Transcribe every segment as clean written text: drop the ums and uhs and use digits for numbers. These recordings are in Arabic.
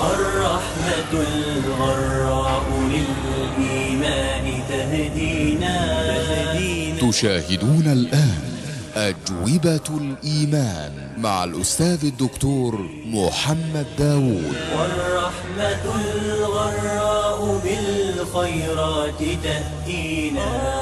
الرحمة الغراء للإيمان تهدينا. تشاهدون الآن أجوبة الإيمان مع الأستاذ الدكتور محمد داوود. والرحمة الغراء بالخيرات تهدينا.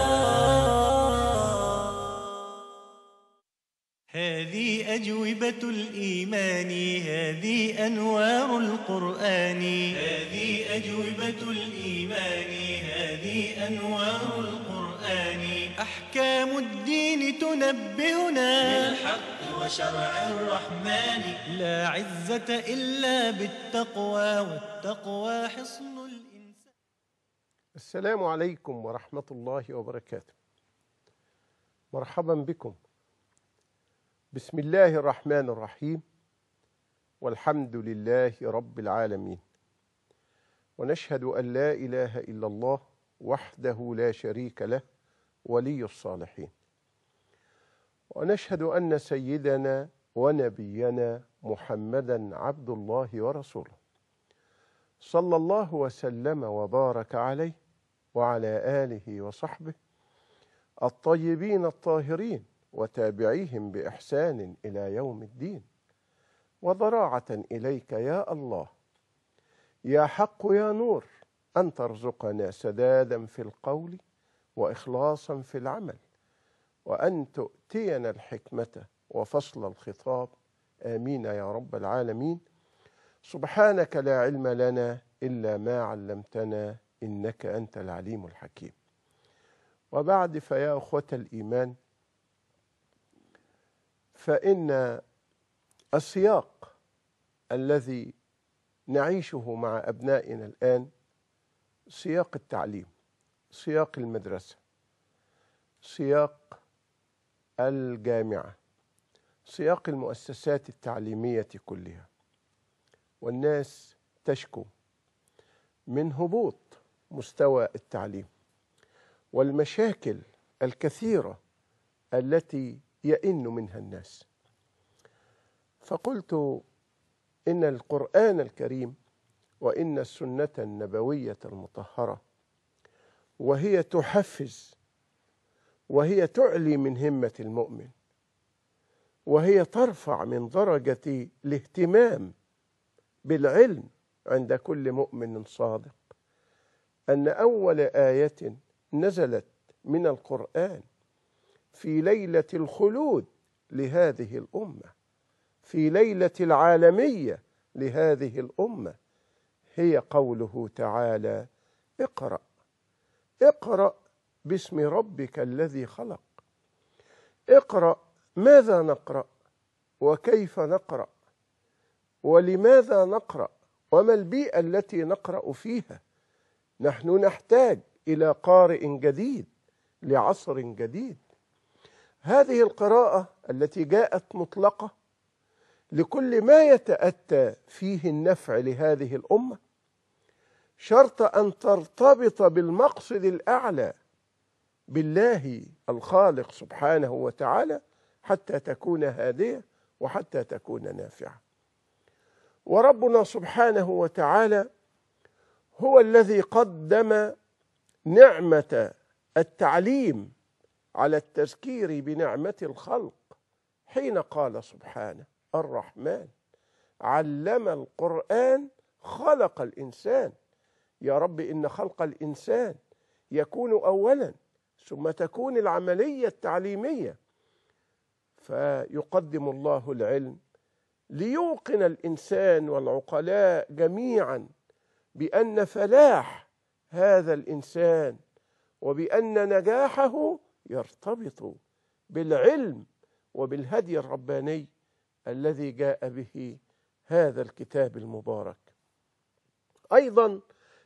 هذه أجوبة الإيمان، هذه أنوار القرآن. هذه أجوبة الإيمان، هذه أنوار القرآن. أحكام الدين تنبهنا بالحق وشرع الرحمن. لا عزة إلا بالتقوى، والتقوى حصن الإنسان. السلام عليكم ورحمة الله وبركاته. مرحبا بكم. بسم الله الرحمن الرحيم، والحمد لله رب العالمين، ونشهد أن لا إله إلا الله وحده لا شريك له ولي الصالحين، ونشهد أن سيدنا ونبينا محمدا عبد الله ورسوله، صلى الله وسلم وبارك عليه وعلى آله وصحبه الطيبين الطاهرين، وتابعيهم بإحسان إلى يوم الدين، وضراعة إليك يا الله يا حق يا نور، أن ترزقنا سدادا في القول وإخلاصا في العمل، وأن تؤتينا الحكمة وفصل الخطاب. آمين يا رب العالمين. سبحانك لا علم لنا إلا ما علمتنا، إنك أنت العليم الحكيم. وبعد، فيا أخوة الإيمان، فإن السياق الذي نعيشه مع أبنائنا الآن سياق التعليم، سياق المدرسة، سياق الجامعة، سياق المؤسسات التعليمية كلها. والناس تشكو من هبوط مستوى التعليم والمشاكل الكثيرة التي يئن منها الناس. فقلت إن القرآن الكريم وإن السنة النبوية المطهرة، وهي تحفز، وهي تعلي من همة المؤمن، وهي ترفع من درجة الاهتمام بالعلم عند كل مؤمن صادق، أن أول آية نزلت من القرآن في ليلة الخلود لهذه الأمة، في ليلة العالمية لهذه الأمة، هي قوله تعالى: اقرأ اقرأ باسم ربك الذي خلق. اقرأ، ماذا نقرأ؟ وكيف نقرأ؟ ولماذا نقرأ؟ وما البيئة التي نقرأ فيها؟ نحن نحتاج إلى قارئ جديد لعصر جديد. هذه القراءة التي جاءت مطلقة لكل ما يتأتى فيه النفع لهذه الأمة، شرط أن ترتبط بالمقصد الأعلى، بالله الخالق سبحانه وتعالى، حتى تكون هادية وحتى تكون نافعة. وربنا سبحانه وتعالى هو الذي قدم نعمة التعليم على التذكير بنعمة الخلق، حين قال سبحانه: الرحمن علم القرآن خلق الإنسان. يا رب، إن خلق الإنسان يكون أولا، ثم تكون العملية التعليمية. فيقدم الله العلم ليوقن الإنسان والعقلاء جميعا بأن فلاح هذا الإنسان وبأن نجاحه يرتبط بالعلم وبالهدي الرباني الذي جاء به هذا الكتاب المبارك. أيضا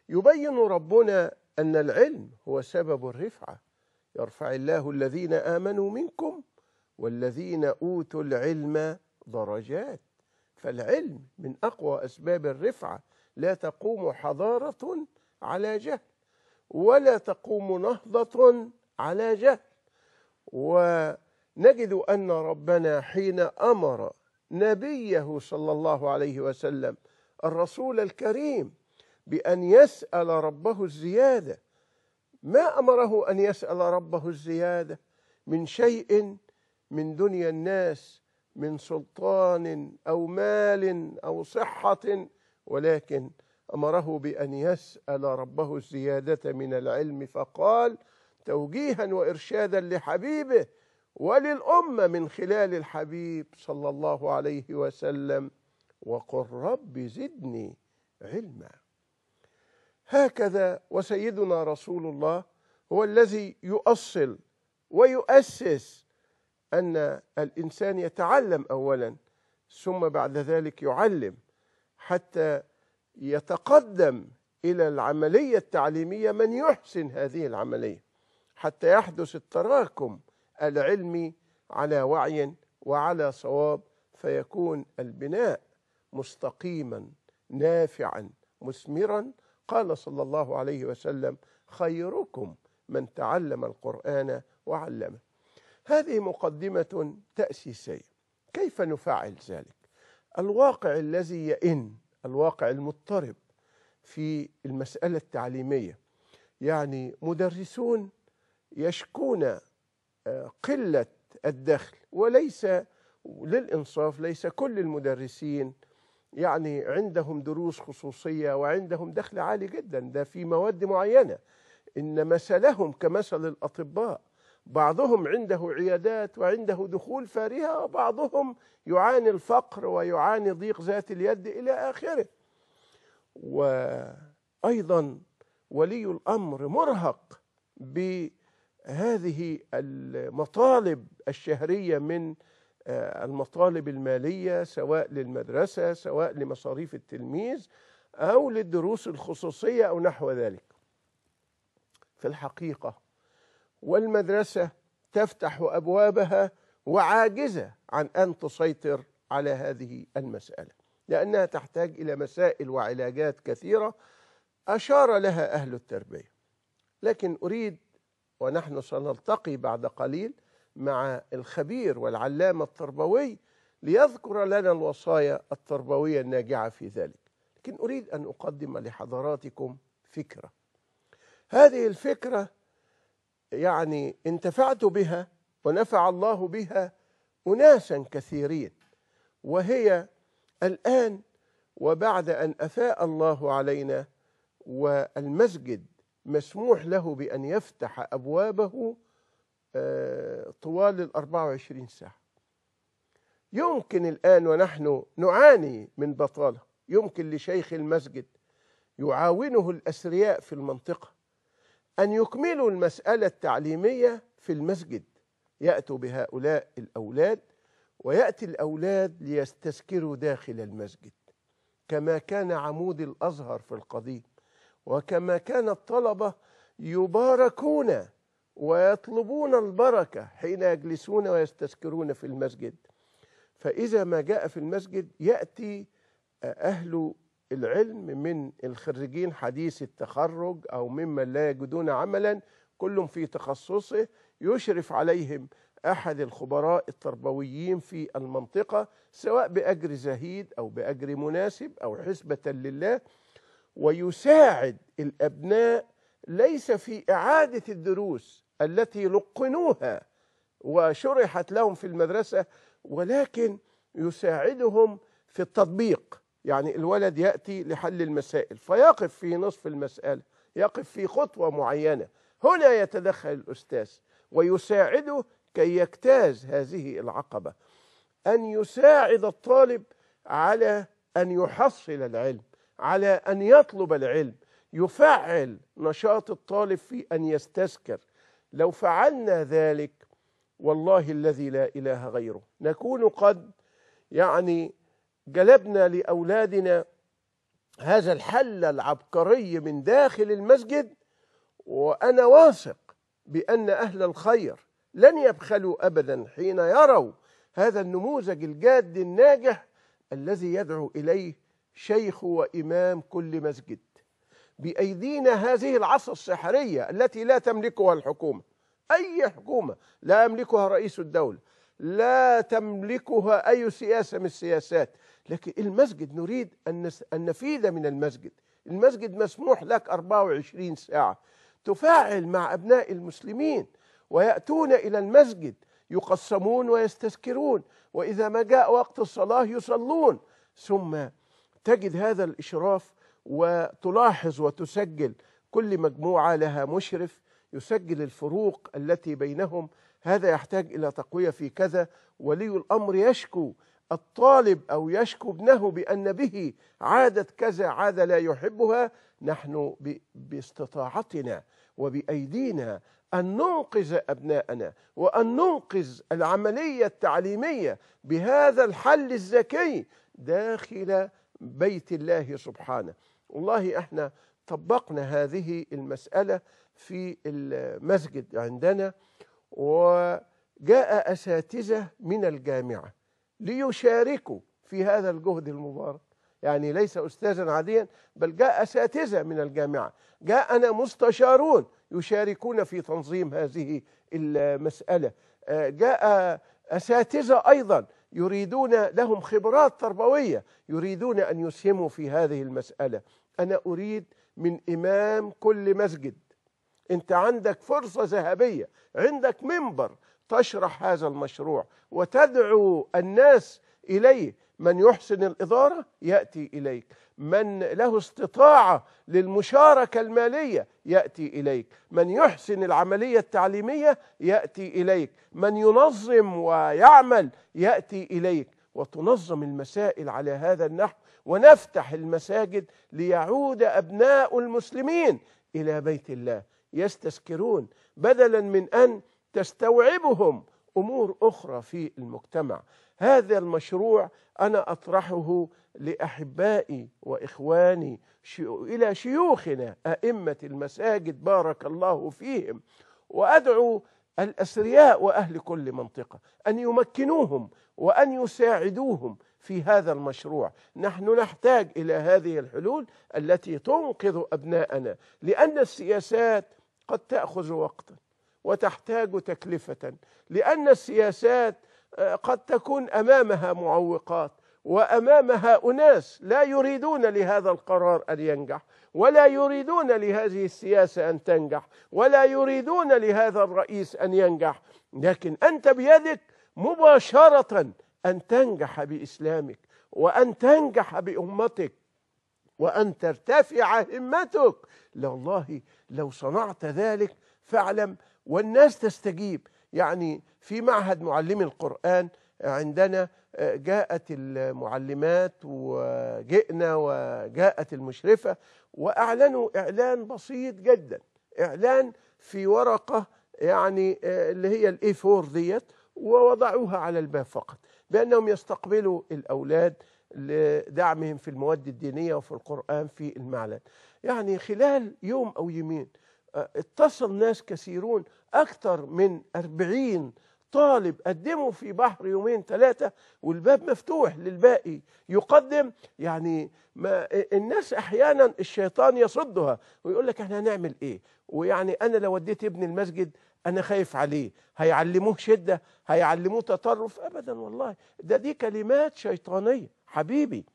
يبين ربنا أن العلم هو سبب الرفعة. يرفع الله الذين آمنوا منكم والذين أوتوا العلم درجات. فالعلم من أقوى أسباب الرفعة. لا تقوم حضارة على جهل، ولا تقوم نهضة على جهل. ونجد أن ربنا حين أمر نبيه صلى الله عليه وسلم الرسول الكريم بأن يسأل ربه الزيادة. ما أمره أن يسأل ربه الزيادة من شيء من دنيا الناس، من سلطان أو مال أو صحة، ولكن أمره بأن يسأل ربه الزيادة من العلم، فقال توجيها وإرشادا لحبيبه وللأمة من خلال الحبيب صلى الله عليه وسلم: وقل رب زدني علما. هكذا وسيدنا رسول الله هو الذي يؤصل ويؤسس أن الإنسان يتعلم أولا، ثم بعد ذلك يعلم، حتى يتقدم إلى العملية التعليمية من يحسن هذه العملية، حتى يحدث التراكم العلمي على وعي وعلى صواب، فيكون البناء مستقيما نافعا مثمرا. قال صلى الله عليه وسلم: خيركم من تعلم القرآن وعلمه. هذه مقدمة تأسيسية. كيف نفعل ذلك؟ الواقع الذي يئن، الواقع المضطرب في المسألة التعليمية، يعني مدرسون يشكون قلة الدخل، وليس للإنصاف ليس كل المدرسين يعني عندهم دروس خصوصية وعندهم دخل عالي جدا، ده في مواد معينة، إن مثلهم كمثل الأطباء، بعضهم عنده عيادات وعنده دخول فارهة، وبعضهم يعاني الفقر ويعاني ضيق ذات اليد إلى آخره. وأيضا ولي الأمر مرهق بهذه المطالب الشهرية من المطالب المالية، سواء للمدرسة سواء لمصاريف التلميذ أو للدروس الخصوصية أو نحو ذلك. في الحقيقة والمدرسة تفتح أبوابها وعاجزة عن أن تسيطر على هذه المسألة، لأنها تحتاج إلى مسائل وعلاجات كثيرة أشار لها أهل التربية. لكن أريد، ونحن سنلتقي بعد قليل مع الخبير والعلامة التربوي ليذكر لنا الوصايا التربوية الناجعة في ذلك، لكن أريد أن أقدم لحضراتكم فكرة. هذه الفكرة يعني انتفعت بها ونفع الله بها أناسا كثيرين، وهي الآن وبعد أن أفاء الله علينا والمسجد مسموح له بأن يفتح أبوابه طوال 24 ساعة، يمكن الآن ونحن نعاني من بطالة، يمكن لشيخ المسجد يعاونه الأثرياء في المنطقة أن يكملوا المسألة التعليمية في المسجد، يأتوا بهؤلاء الأولاد، ويأتي الأولاد ليستذكروا داخل المسجد، كما كان عمود الأزهر في القديم، وكما كان الطلبة يباركون ويطلبون البركة حين يجلسون ويستذكرون في المسجد. فإذا ما جاء في المسجد يأتي أهل العلم من الخريجين حديث التخرج أو ممن لا يجدون عملا، كل في تخصصه، يشرف عليهم أحد الخبراء التربويين في المنطقة، سواء بأجر زهيد أو بأجر مناسب أو حسبة لله، ويساعد الأبناء ليس في إعادة الدروس التي لقنوها وشرحت لهم في المدرسة، ولكن يساعدهم في التطبيق. يعني الولد يأتي لحل المسائل فيقف في نصف المسألة، يقف في خطوة معينة، هنا يتدخل الأستاذ ويساعده كي يجتاز هذه العقبة، أن يساعد الطالب على أن يحصل العلم، على أن يطلب العلم، يفعل نشاط الطالب في أن يستذكر. لو فعلنا ذلك والله الذي لا إله غيره نكون قد يعني جلبنا لأولادنا هذا الحل العبقري من داخل المسجد. وأنا واثق بأن أهل الخير لن يبخلوا أبدا حين يروا هذا النموذج الجاد الناجح الذي يدعو إليه شيخ وإمام كل مسجد. بأيدينا هذه العصا السحرية التي لا تملكها الحكومة، أي حكومة لا يملكها رئيس الدولة، لا تملكها أي سياسة من السياسات، لكن المسجد نريد أن نفيد من المسجد. المسجد مسموح لك 24 ساعة تفاعل مع أبناء المسلمين، ويأتون إلى المسجد يقسمون ويستذكرون، وإذا ما جاء وقت الصلاة يصلون. ثم تجد هذا الإشراف وتلاحظ وتسجل، كل مجموعة لها مشرف يسجل الفروق التي بينهم، هذا يحتاج إلى تقوية في كذا، ولي الأمر يشكو الطالب أو يشكو ابنه بأن به عادة كذا، عادة لا يحبها. نحن باستطاعتنا وبأيدينا أن ننقذ أبناءنا وأن ننقذ العملية التعليمية بهذا الحل الذكي داخل بيت الله سبحانه. والله احنا طبقنا هذه المسألة في المسجد عندنا، وجاء أساتذة من الجامعة ليشاركوا في هذا الجهد المبارك، يعني ليس أستاذا عاديا، بل جاء أساتذة من الجامعة، جاءنا مستشارون يشاركون في تنظيم هذه المسألة، جاء أساتذة أيضا يريدون، لهم خبرات تربوية، يريدون أن يسهموا في هذه المسألة. أنا أريد من إمام كل مسجد، أنت عندك فرصة ذهبية، عندك منبر تشرح هذا المشروع وتدعو الناس إليه. من يحسن الإدارة يأتي إليك، من له استطاعة للمشاركة المالية يأتي إليك، من يحسن العملية التعليمية يأتي إليك، من ينظم ويعمل يأتي إليك، وتنظم المسائل على هذا النحو، ونفتح المساجد ليعود أبناء المسلمين إلى بيت الله يستذكرون، بدلا من أن تستوعبهم أمور أخرى في المجتمع. هذا المشروع أنا أطرحه لأحبائي وإخواني إلى شيوخنا أئمة المساجد بارك الله فيهم، وأدعو الأثرياء وأهل كل منطقة أن يمكنوهم وأن يساعدوهم في هذا المشروع. نحن نحتاج إلى هذه الحلول التي تنقذ أبناءنا، لأن السياسات قد تأخذ وقتا وتحتاج تكلفة، لأن السياسات قد تكون أمامها معوقات، وأمامها أناس لا يريدون لهذا القرار أن ينجح، ولا يريدون لهذه السياسة أن تنجح، ولا يريدون لهذا الرئيس أن ينجح. لكن أنت بيدك مباشرة أن تنجح بإسلامك، وأن تنجح بأمتك، وأن ترتفع همتك. والله لو صنعت ذلك فاعلم والناس تستجيب. يعني في معهد معلمي القرآن عندنا جاءت المعلمات وجئنا وجاءت المشرفة، وأعلنوا إعلان بسيط جدا، إعلان في ورقة يعني اللي هي الإي 4 ديت، ووضعوها على الباب فقط، بأنهم يستقبلوا الأولاد لدعمهم في المواد الدينية وفي القرآن في المعلن. يعني خلال يوم أو يومين اتصل ناس كثيرون، أكثر من 40 طالب قدموا في بحر يومين 3، والباب مفتوح للباقي يقدم. يعني ما الناس أحيانا الشيطان يصدها ويقول لك احنا هنعمل ايه، ويعني أنا لو وديت ابني المسجد أنا خايف عليه، هيعلموه شدة، هيعلموه تطرف. أبدا والله، دي كلمات شيطانية حبيبي،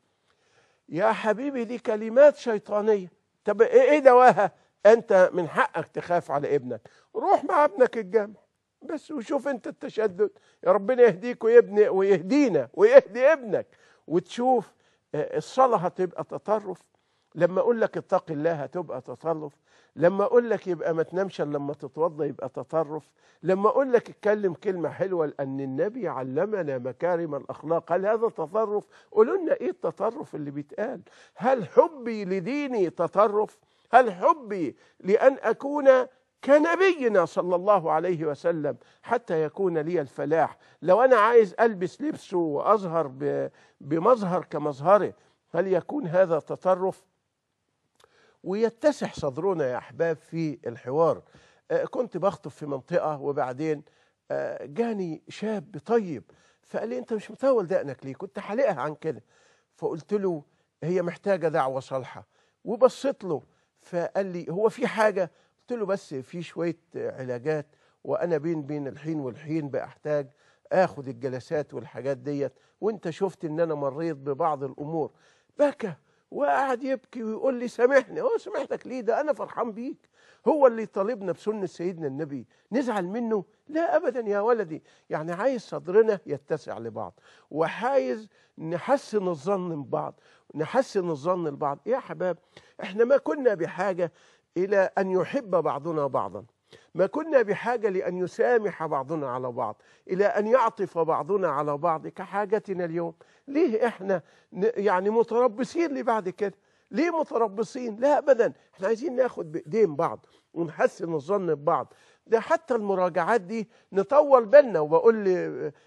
يا حبيبي، دي كلمات شيطانية. طب ايه دواها؟ أنت من حقك تخاف على ابنك، روح مع ابنك الجامع بس وشوف أنت التشدد. يا ربنا يهديك ويبني ويهدينا ويهدي ابنك، وتشوف الصلاة هتبقى تطرف، لما أقول لك اتق الله هتبقى تطرف، لما أقول لك يبقى ما تنامش لما تتوضى يبقى تطرف، لما أقول لك اتكلم كلمة حلوة لأن النبي علمنا مكارم الأخلاق، هل هذا تطرف؟ قولوا لنا إيه التطرف اللي بيتقال؟ هل حبي لديني تطرف؟ هل حبي لأن أكون كنبينا صلى الله عليه وسلم حتى يكون لي الفلاح، لو أنا عايز ألبس لبسه وأظهر بمظهر كمظهره، هل يكون هذا تطرف؟ ويتسع صدرنا يا أحباب في الحوار. كنت بخطب في منطقة، وبعدين جاني شاب طيب فقال لي أنت مش مطول دقنك ليه؟ كنت حالقها عن كده. فقلت له هي محتاجة دعوة صالحة، وبصيت له فقال لي هو في حاجة؟ قلت له بس في شوية علاجات، وأنا بين الحين والحين بأحتاج اخد الجلسات والحاجات ديت، وانت شفت ان انا مريت ببعض الامور. بكى وقعد يبكي ويقول لي سامحني. هو سامحتك ليه؟ ده انا فرحان بيك. هو اللي طالبنا بسنة سيدنا النبي نزعل منه؟ لا ابدا يا ولدي. يعني عايز صدرنا يتسع لبعض، وعايز نحسن الظن ببعض، نحسن الظن لبعض. يا حباب، احنا ما كنا بحاجة الى ان يحب بعضنا بعضا، ما كنا بحاجة لأن يسامح بعضنا على بعض، إلى أن يعطف بعضنا على بعض كحاجتنا اليوم. ليه إحنا يعني متربصين لبعد كده؟ ليه متربصين؟ لا أبدا، إحنا عايزين ناخد بإيدين بعض ونحسن الظن ببعض. ده حتى المراجعات دي نطول بالنا. وبقول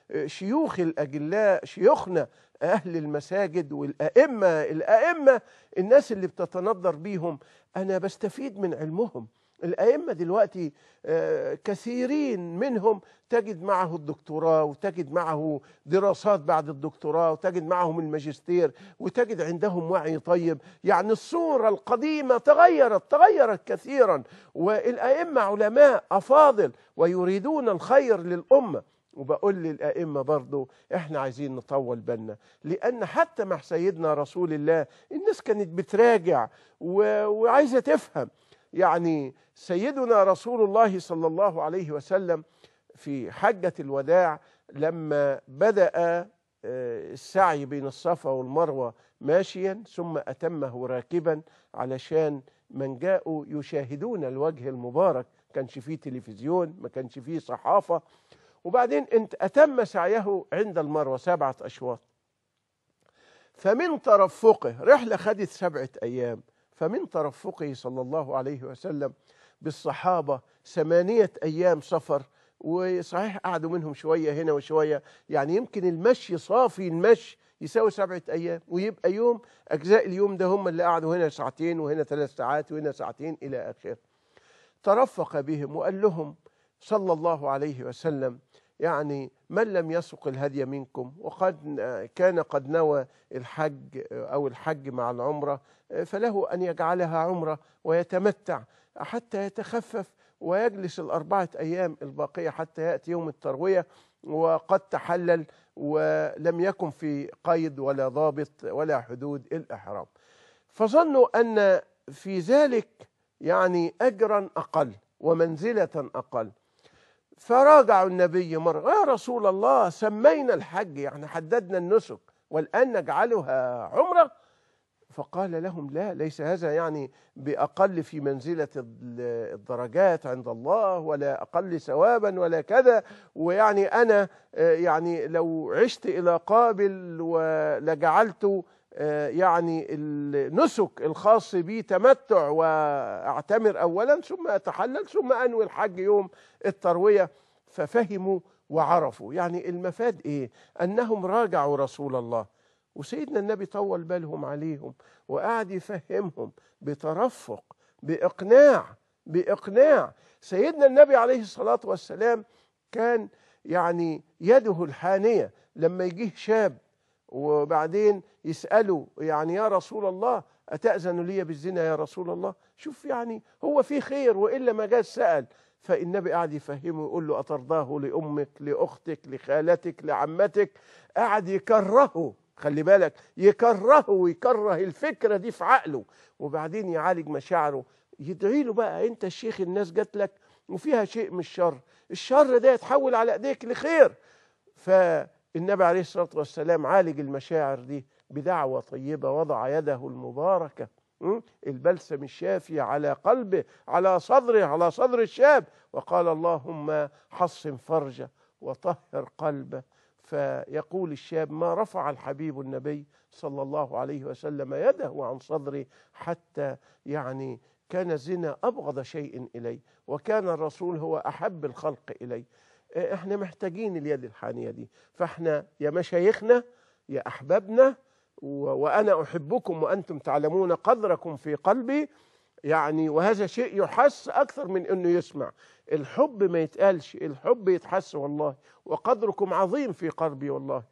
لشيوخ الأجلاء، شيوخنا أهل المساجد والأئمة الناس اللي بتتنظر بيهم، أنا بستفيد من علمهم. الأئمة دلوقتي كثيرين منهم تجد معه الدكتوراه، وتجد معه دراسات بعد الدكتوراه، وتجد معهم الماجستير، وتجد عندهم وعي طيب. يعني الصورة القديمة تغيرت كثيرا، والأئمة علماء أفاضل ويريدون الخير للأمة. وبقول للأئمة برضو احنا عايزين نطول بالنا، لأن حتى مع سيدنا رسول الله الناس كانت بتراجع وعايزة تفهم. يعني سيدنا رسول الله صلى الله عليه وسلم في حجة الوداع لما بدأ السعي بين الصفا والمروة ماشيا ثم أتمه راكبا، علشان من جاءوا يشاهدون الوجه المبارك. كانش فيه تلفزيون، ما كانش فيه صحافة. وبعدين أتم سعيه عند المروة 7 أشواط. فمن ترفقه، رحلة خدت 7 أيام، فمن ترفقه صلى الله عليه وسلم بالصحابة 8 أيام سفر. وصحيح قعدوا منهم شوية هنا وشوية، يعني يمكن المشي صافي المشي يساوي 7 أيام، ويبقى يوم أجزاء اليوم ده هم اللي قعدوا هنا 2 وهنا 3 ساعات وهنا 2 إلى آخره. ترفق بهم وقال لهم صلى الله عليه وسلم: يعني من لم يسق الهدي منكم وقد كان قد نوى الحج أو الحج مع العمرة، فله أن يجعلها عمرة ويتمتع حتى يتخفف ويجلس 4 أيام الباقية حتى يأتي يوم التروية وقد تحلل ولم يكن في قيد ولا ضابط ولا حدود الإحرام. فظنوا أن في ذلك يعني أجرا أقل ومنزلة أقل. فراجعوا النبي مرة: يا رسول الله، سمينا الحج، يعني حددنا النسك، والآن نجعلها عمرة؟ فقال لهم: لا، ليس هذا يعني بأقل في منزلة الدرجات عند الله، ولا أقل ثوابا ولا كذا. ويعني أنا يعني لو عشت إلى قابل ولجعلت يعني النسك الخاص بي تمتع وأعتمر أولا ثم أتحلل ثم أنوي الحج يوم التروية. ففهموا وعرفوا. يعني المفاد إيه؟ أنهم راجعوا رسول الله، وسيدنا النبي طول بالهم عليهم وقعد يفهمهم بترفق، بإقناع. سيدنا النبي عليه الصلاة والسلام كان يعني يده الحانية لما يجيه شاب وبعدين يسأله: يعني يا رسول الله أتأذن لي بالزنا يا رسول الله؟ شوف، يعني هو في خير وإلا ما جاء سأل. فالنبي قاعد يفهمه ويقول له: أترضاه لأمك، لأختك، لخالتك، لعمتك؟ قاعد يكرهه، خلي بالك، يكرهه ويكره الفكرة دي في عقله، وبعدين يعالج مشاعره. يدعي له بقى: أنت الشيخ، الناس جات لك وفيها شيء من الشر ده يتحول على ايديك لخير. فالنبي عليه الصلاة والسلام عالج المشاعر دي بدعوة طيبة، وضع يده المباركة البلسم الشافي على قلبه، على صدر الشاب، وقال: اللهم حصن فرجه وطهر قلبه. فيقول الشاب: ما رفع الحبيب النبي صلى الله عليه وسلم يده عن صدري حتى يعني كان الزنا أبغض شيء إلي، وكان الرسول هو أحب الخلق إلي. احنا محتاجين اليد الحانية دي. فاحنا يا مشايخنا، يا أحبابنا، وأنا أحبكم وأنتم تعلمون قدركم في قلبي، يعني وهذا شيء يحس أكثر من أنه يسمع. الحب ما يتقالش، الحب يتحس والله، وقدركم عظيم في قلبي والله.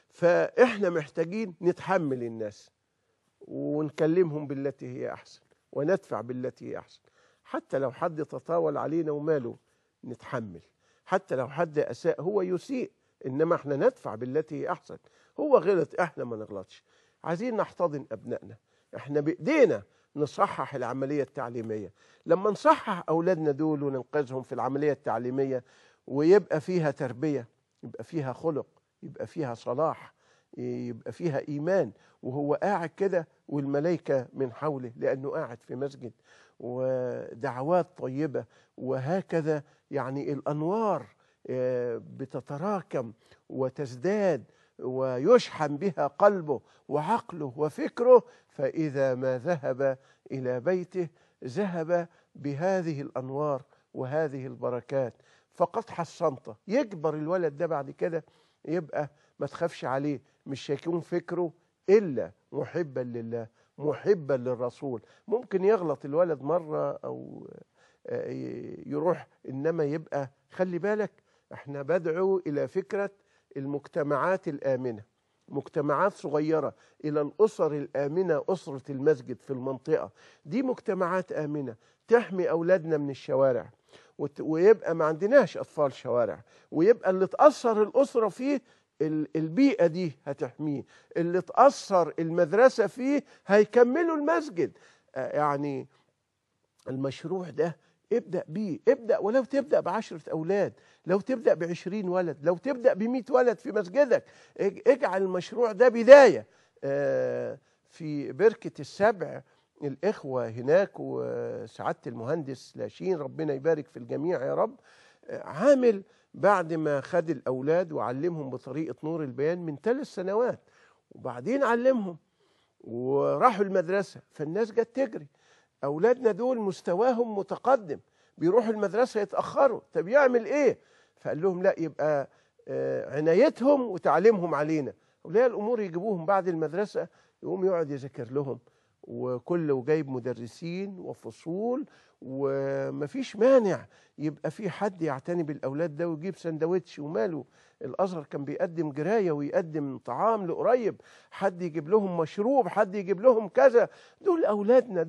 فإحنا محتاجين نتحمل الناس ونكلمهم بالتي هي أحسن، وندفع بالتي هي أحسن. حتى لو حد تطاول علينا وماله، نتحمل. حتى لو حد أساء هو يسيء، إنما احنا ندفع بالتي هي أحسن. هو غلط، احنا ما نغلطش. عايزين نحتضن أبنائنا، احنا بإيدينا نصحح العملية التعليمية. لما نصحح أولادنا دول وننقذهم في العملية التعليمية ويبقى فيها تربية، يبقى فيها خلق، يبقى فيها صلاح، يبقى فيها إيمان، وهو قاعد كده والملائكة من حوله لأنه قاعد في مسجد، ودعوات طيبة، وهكذا يعني الأنوار بتتراكم وتزداد ويشحن بها قلبه وعقله وفكره. فإذا ما ذهب إلى بيته ذهب بهذه الأنوار وهذه البركات، فقد حصنته. يكبر الولد ده بعد كده يبقى ما تخافش عليه، مش هيكون فكره إلا محبا لله محبا للرسول. ممكن يغلط الولد مرة أو يروح، إنما يبقى خلي بالك. احنا بدعو إلى فكرة المجتمعات الآمنة، مجتمعات صغيرة، إلى الأسر الآمنة، أسرة المسجد في المنطقة دي مجتمعات آمنة تحمي أولادنا من الشوارع، ويبقى ما عندناش أطفال شوارع، ويبقى اللي تأثر الأسرة فيه البيئة دي هتحميه، اللي تأثر المدرسة فيه هيكملوا المسجد. يعني المشروع ده ابدأ بيه، ابدأ ولو تبدأ ب10 أولاد، لو تبدأ ب20 ولد، لو تبدأ ب100 ولد في مسجدك. اجعل المشروع ده بداية. في بركة السبع الإخوة هناك وسعادة المهندس لاشين، ربنا يبارك في الجميع يا رب، عامل بعد ما خد الأولاد وعلمهم بطريقة نور البيان من 3 سنوات، وبعدين علمهم وراحوا المدرسة، فالناس جت تجري. أولادنا دول مستواهم متقدم، بيروحوا المدرسة يتأخروا، طب يعمل إيه؟ فقال لهم لا، يبقى عنايتهم وتعليمهم علينا. أولياء الأمور يجيبوهم بعد المدرسة، يقوم يقعد يذاكر لهم، وكله جايب مدرسين وفصول، ومفيش مانع يبقى في حد يعتني بالأولاد ده ويجيب سندوتش، وماله. الأزهر كان بيقدم جراية ويقدم طعام لقريب، حد يجيب لهم مشروب، حد يجيب لهم كذا. دول أولادنا،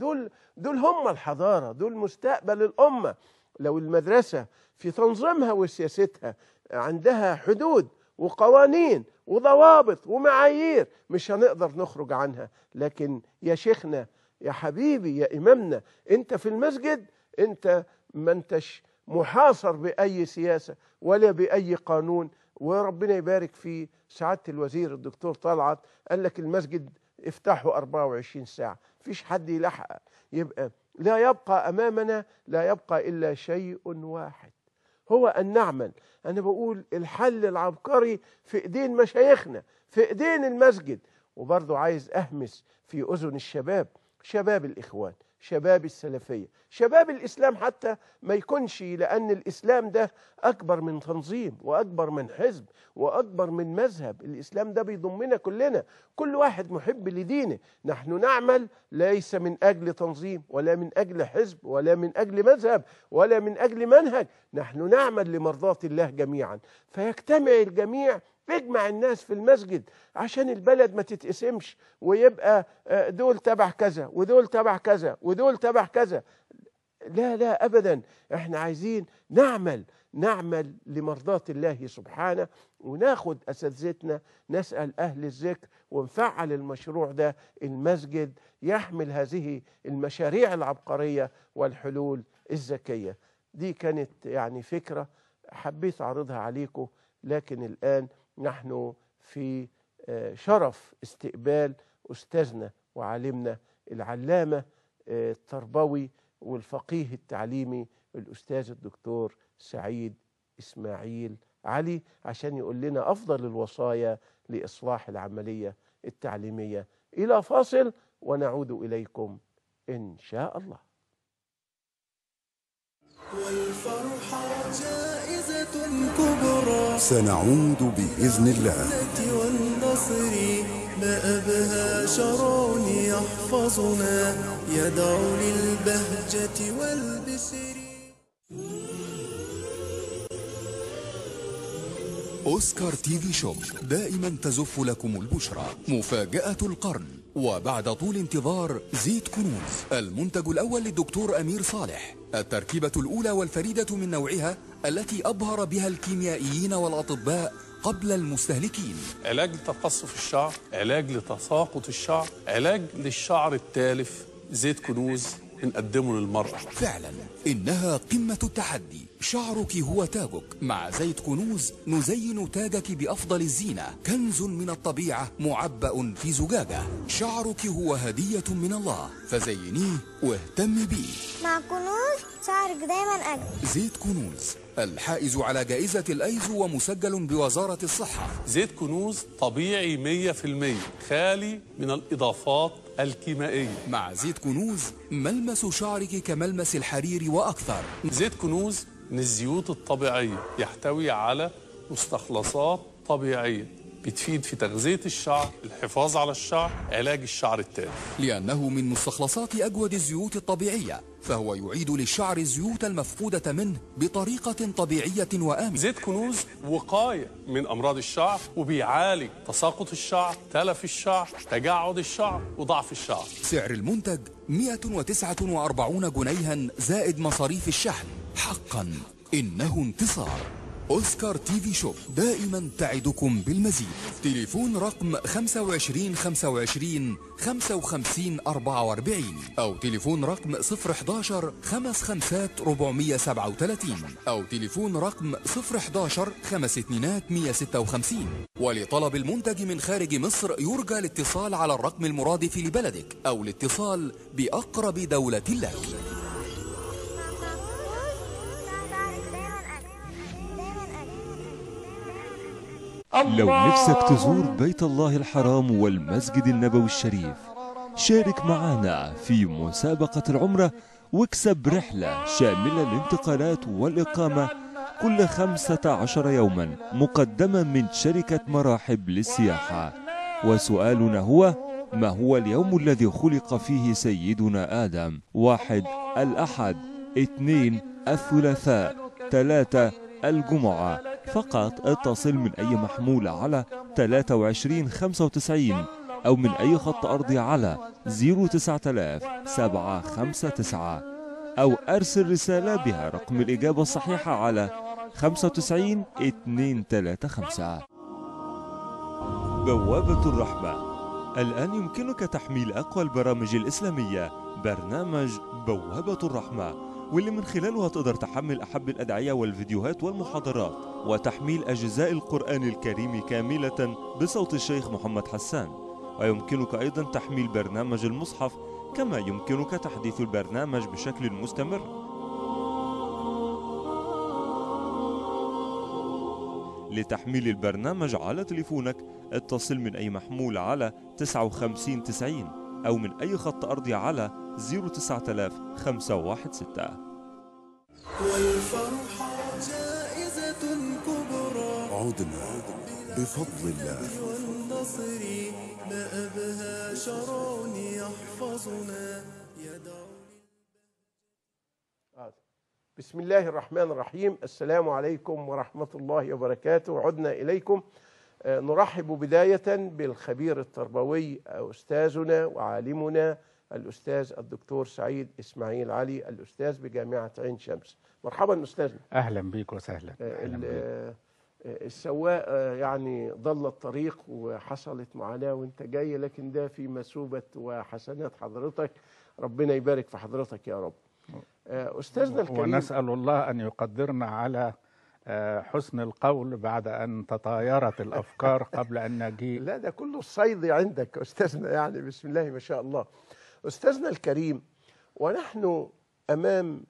دول هم الحضارة، دول مستقبل الأمة. لو المدرسة في تنظيمها وسياستها عندها حدود وقوانين وضوابط ومعايير مش هنقدر نخرج عنها. لكن يا شيخنا، يا حبيبي، يا إمامنا، أنت في المسجد أنت ما أنتش محاصر بأي سياسة ولا بأي قانون. وربنا يبارك في سعادة الوزير الدكتور طلعت، قال لك المسجد افتحه 24 ساعة، فيش حد يلحق. يبقى لا يبقى أمامنا، لا يبقى إلا شيء واحد، هو أن نعمل. أنا بقول الحل العبقري في إيدين مشايخنا، في إيدين المسجد. وبرضو عايز أهمس في أذن الشباب، شباب الإخوان، شباب السلفية، شباب الإسلام، حتى ما يكونش، لأن الإسلام ده أكبر من تنظيم وأكبر من حزب وأكبر من مذهب. الإسلام ده بيضمنا كلنا، كل واحد محب لدينه. نحن نعمل ليس من أجل تنظيم ولا من أجل حزب ولا من أجل مذهب ولا من أجل منهج، نحن نعمل لمرضاة الله جميعا. فيجتمع الجميع، اجمع الناس في المسجد عشان البلد ما تتقسمش ويبقى دول تبع كذا ودول تبع كذا ودول تبع كذا. لا لا أبدا، احنا عايزين نعمل لمرضاة الله سبحانه، وناخد أساتذتنا نسأل أهل الذكر ونفعل المشروع ده. المسجد يحمل هذه المشاريع العبقرية والحلول الذكية. دي كانت يعني فكرة حبيت أعرضها عليكم. لكن الآن نحن في شرف استقبال أستاذنا وعالمنا العلامة التربوي والفقيه التعليمي الأستاذ الدكتور سعيد إسماعيل علي، عشان يقول لنا أفضل الوصايا لإصلاح العملية التعليمية. إلى فاصل ونعود إليكم إن شاء الله. والفرحة جائزة كبرى، سنعود بإذن الله. والنصر ما أبهى شرع يحفظنا، يدعو للبهجة والبسر. أوسكار تي في شوب دائما تزف لكم البشرى. مفاجأة القرن وبعد طول انتظار زيت كنوز، المنتج الأول للدكتور أمير صالح، التركيبة الأولى والفريدة من نوعها التي أبهر بها الكيميائيين والأطباء قبل المستهلكين. علاج لتقصف الشعر، علاج لتساقط الشعر، علاج للشعر التالف. زيت كنوز بنقدمه للمرأة. فعلا إنها قمة التحدي. شعرك هو تاجك، مع زيت كنوز نزين تاجك بأفضل الزينة، كنز من الطبيعة معبأ في زجاجة. شعرك هو هدية من الله، فزينيه واهتمي بيه. مع كنوز شعرك دايما أجمل. زيت كنوز الحائز على جائزة الأيزو ومسجل بوزارة الصحة. زيت كنوز طبيعي 100%، خالي من الإضافات الكيميائية. مع زيت كنوز ملمس شعرك كملمس الحرير وأكثر. زيت كنوز من الزيوت الطبيعية، يحتوي على مستخلصات طبيعية بتفيد في تغذية الشعر، الحفاظ على الشعر، علاج الشعر التالف. لأنه من مستخلصات أجود الزيوت الطبيعية، فهو يعيد للشعر الزيوت المفقودة منه بطريقة طبيعية وآمنة. زيت كنوز وقاية من أمراض الشعر، وبيعالج تساقط الشعر، تلف الشعر، تجعد الشعر، وضعف الشعر. سعر المنتج 149 جنيها زائد مصاريف الشحن. حقا إنه انتصار. أوسكار تي في شوب دائما تعدكم بالمزيد. تليفون رقم 25 25 55 44 أو تليفون رقم 011 55 437 أو تليفون رقم 011 52 156. ولطلب المنتج من خارج مصر يرجى الاتصال على الرقم المرادف لبلدك أو الاتصال بأقرب دولة لك. لو نفسك تزور بيت الله الحرام والمسجد النبوي الشريف، شارك معنا في مسابقة العمرة واكسب رحلة شاملة الانتقالات والإقامة كل 15 يوما مقدمة من شركة مراحب للسياحة. وسؤالنا هو: ما هو اليوم الذي خلق فيه سيدنا آدم؟ 1 الأحد، 2 الثلاثاء، 3 الجمعة. فقط اتصل من أي محمول على 2395 أو من أي خط أرضي على 09759 أو أرسل رسالة بها رقم الإجابة الصحيحة على 95235. بوابة الرحمة. الآن يمكنك تحميل أقوى البرامج الإسلامية، برنامج بوابة الرحمة، واللي من خلاله هتقدر تحمل أحب الأدعية والفيديوهات والمحاضرات، وتحميل أجزاء القرآن الكريم كاملة بصوت الشيخ محمد حسان. ويمكنك أيضا تحميل برنامج المصحف، كما يمكنك تحديث البرنامج بشكل مستمر. لتحميل البرنامج على تليفونك اتصل من أي محمول على 5990 أو من أي خط أرضي على 0900516. والفرحة جائزة كبرى، عدنا بفضل الله. والنصر ما أبهى شرع يحفظنا يدعو. بسم الله الرحمن الرحيم. السلام عليكم ورحمة الله وبركاته. عدنا إليكم. نرحب بداية بالخبير التربوي أستاذنا وعالمنا الأستاذ الدكتور سعيد إسماعيل علي، الأستاذ بجامعة عين شمس. مرحبا أستاذنا. أهلا بك وسهلا. السواق يعني ضل الطريق وحصلت معاناة وانت جاي، لكن ده في مثوبة وحسنات حضرتك، ربنا يبارك في حضرتك يا رب. أستاذنا الكريم، ونسأل الله أن يقدرنا على حسن القول بعد أن تطايرت الأفكار قبل أن نجيء. لا ده كله الصيد عندك أستاذنا، يعني بسم الله ما شاء الله. أستاذنا الكريم، ونحن أمام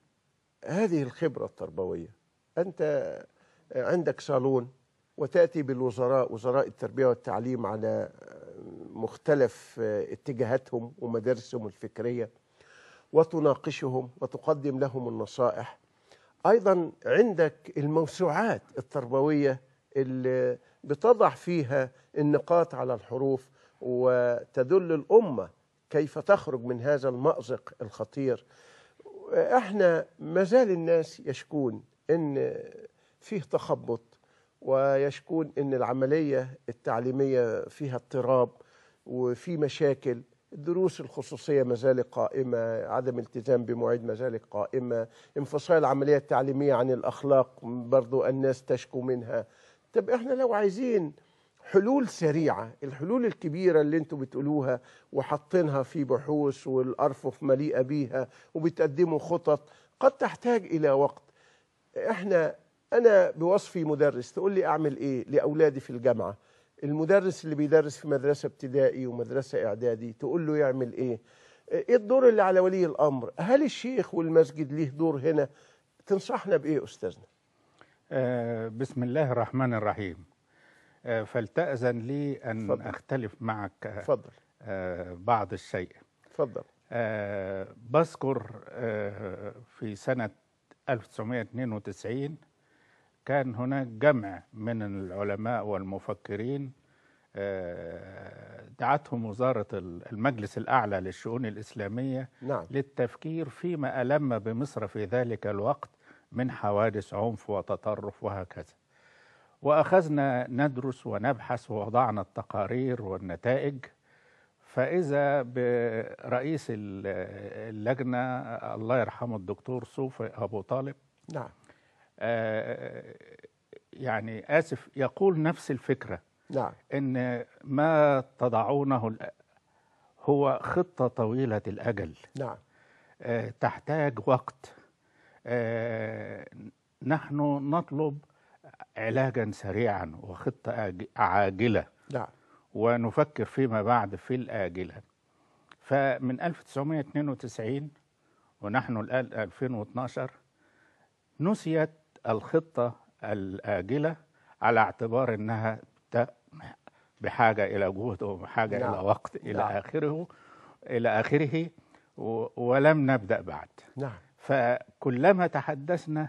هذه الخبرة التربوية، أنت عندك صالون وتأتي بالوزراء، وزراء التربية والتعليم على مختلف اتجاهاتهم ومدارسهم الفكرية، وتناقشهم وتقدم لهم النصائح. أيضا عندك الموسوعات التربوية اللي بتضع فيها النقاط على الحروف وتدل الأمة كيف تخرج من هذا المأزق الخطير. احنا مازال الناس يشكون ان فيه تخبط، ويشكون ان العملية التعليمية فيها اضطراب وفي مشاكل. الدروس الخصوصية ما زالت قائمة، عدم التزام بمواعيد ما زالت قائمة، انفصال العملية التعليمية عن الأخلاق برضو الناس تشكو منها. طب احنا لو عايزين حلول سريعة، الحلول الكبيرة اللي انتوا بتقولوها وحاطينها في بحوث والأرفف مليئة بيها وبتقدموا خطط، قد تحتاج إلى وقت. أنا بوصفي مدرس، تقول لي أعمل إيه لأولادي في الجامعة؟ المدرس اللي بيدرس في مدرسة ابتدائي ومدرسة إعدادي تقول له يعمل إيه؟ إيه الدور اللي على ولي الأمر؟ هل الشيخ والمسجد ليه دور هنا؟ تنصحنا بإيه أستاذنا؟ بسم الله الرحمن الرحيم. فلتأذن لي أن فضل. أختلف معك فضل. بعض الشيء. تفضل. بذكر في سنة 1992 كان هناك جمع من العلماء والمفكرين دعتهم وزارة المجلس الأعلى للشؤون الإسلامية نعم. للتفكير فيما ألم بمصر في ذلك الوقت من حوادث عنف وتطرف وهكذا، وأخذنا ندرس ونبحث ووضعنا التقارير والنتائج. فإذا برئيس اللجنة الله يرحمه الدكتور صوفي أبو طالب، نعم. يعني آسف، يقول نفس الفكرة. نعم. إن ما تضعونه هو خطة طويلة الأجل. نعم. تحتاج وقت. نحن نطلب علاجا سريعا وخطة عاجلة. نعم. ونفكر فيما بعد في الآجلة. فمن 1992 ونحن الآن 2012 نسيت الخطة الآجلة على اعتبار أنها بحاجة إلى جهد وبحاجة نعم. إلى وقت إلى آخره ولم نبدأ بعد. نعم. فكلما تحدثنا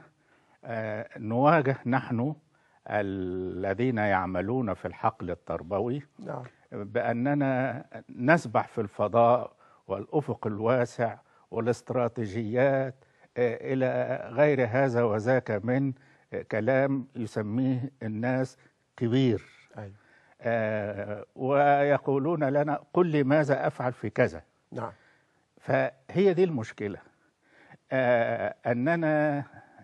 نواجه نحن الذين يعملون في الحقل التربوي نعم. بأننا نسبح في الفضاء والأفق الواسع والاستراتيجيات إلى غير هذا وذاك من كلام يسميه الناس كبير. أيوة. ويقولون لنا قل لي ماذا أفعل في كذا. نعم. فهي دي المشكلة، أننا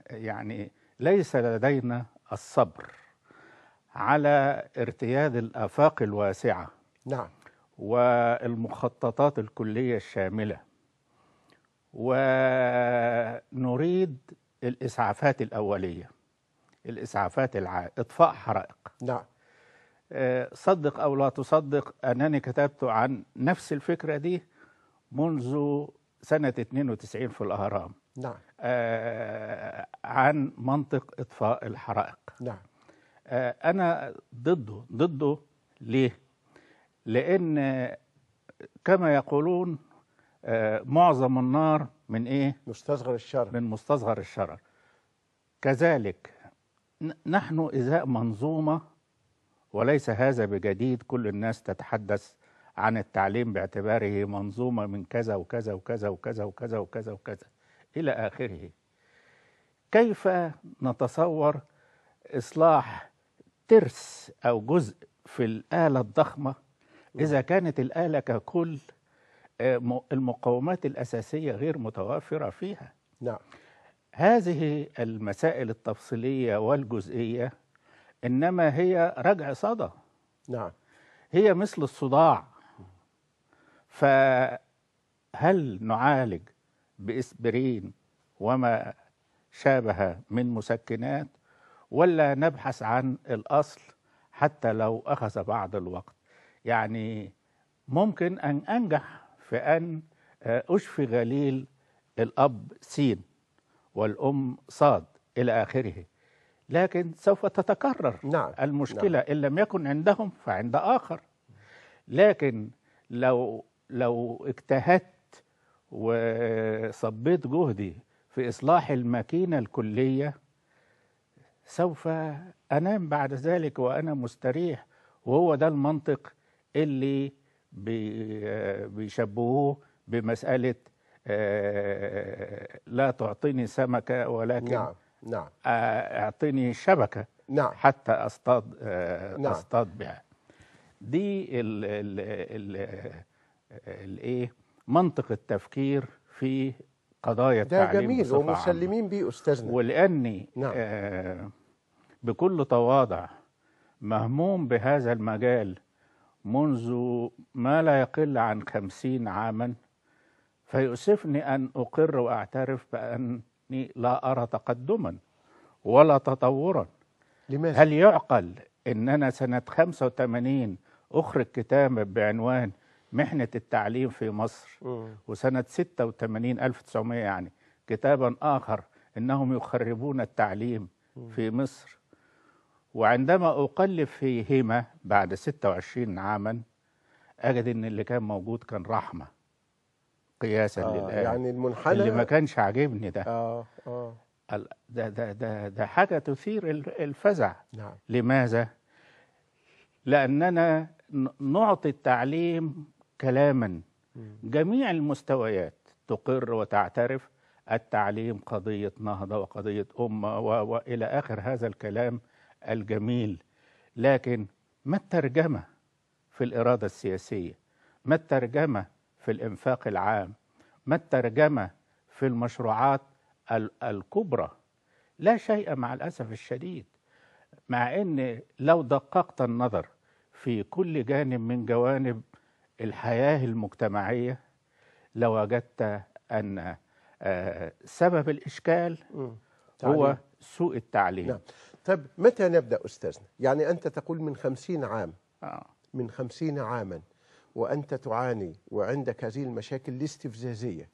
يعني ليس لدينا الصبر على ارتياد الآفاق الواسعة. نعم. والمخططات الكلية الشاملة، ونريد الإسعافات الأولية، الإسعافات إطفاء حرائق. نعم. صدق أو لا تصدق أنني كتبت عن نفس الفكرة دي منذ سنة 92 في الأهرام. نعم. عن منطق إطفاء الحرائق. نعم. أنا ضده. ليه؟ لأن كما يقولون معظم النار من إيه؟ مستصغر الشرر. من مستصغر الشرر. كذلك نحن إزاء منظومة، وليس هذا بجديد، كل الناس تتحدث عن التعليم باعتباره منظومة من كذا وكذا وكذا وكذا وكذا وكذا وكذا إلى آخره. كيف نتصور إصلاح ترس أو جزء في الآلة الضخمة إذا كانت الآلة ككل المقومات الأساسية غير متوافرة فيها؟ نعم. هذه المسائل التفصيلية والجزئية إنما هي رجع صدى. نعم. هي مثل الصداع. فهل نعالج بإسبرين وما شابه من مسكنات، ولا نبحث عن الأصل حتى لو أخذ بعض الوقت؟ يعني ممكن أن أنجح في أن أشفي غليل الأب سين والأم صاد إلى آخره، لكن سوف تتكرر. نعم. المشكلة إن لم يكن عندهم فعند آخر. لكن لو اجتهدت وصبيت جهدي في إصلاح الماكينة الكلية سوف أنام بعد ذلك وأنا مستريح. وهو ده المنطق اللي بيشبهوه بمسألة لا تعطيني سمكة ولكن نعم. نعم. اعطيني شبكة. نعم. حتى أصطاد نعم. أصطاد بها. دي الايه منطق التفكير في قضايا ده التعليم جميل بصفة ومسلمين بيه أستاذنا. ولأني نعم. بكل تواضع مهموم بهذا المجال منذ ما لا يقل عن 50 عاما، فيؤسفني أن أقر وأعترف بأني لا أرى تقدما ولا تطورا. لماذا؟ هل يعقل أن أنا سنة 85 أخرج كتاب بعنوان محنة التعليم في مصر، وسنة 86 1900 يعني كتابا آخر إنهم يخربون التعليم في مصر، وعندما أقلب فيهما بعد 26 عاما أجد أن اللي كان موجود كان رحمة قياسا للآن. يعني المنحنى اللي ما كانش عاجبني ده ده حاجة تثير الفزع. نعم. لماذا؟ لأننا نعطي التعليم كلاما جميع المستويات تقر وتعترف التعليم قضية نهضة وقضية أمة وإلى آخر هذا الكلام الجميل، لكن ما الترجمة في الإرادة السياسية؟ ما الترجمة في الإنفاق العام؟ ما الترجمة في المشروعات الكبرى؟ لا شيء مع الأسف الشديد، مع أن لو دققت النظر في كل جانب من جوانب الحياة المجتمعية لوجدت أن سبب الإشكال هو سوء التعليم. نعم. طب متى نبدأ أستاذنا؟ يعني أنت تقول من 50 عام من 50 عاما وأنت تعاني وعندك هذه المشاكل الاستفزازية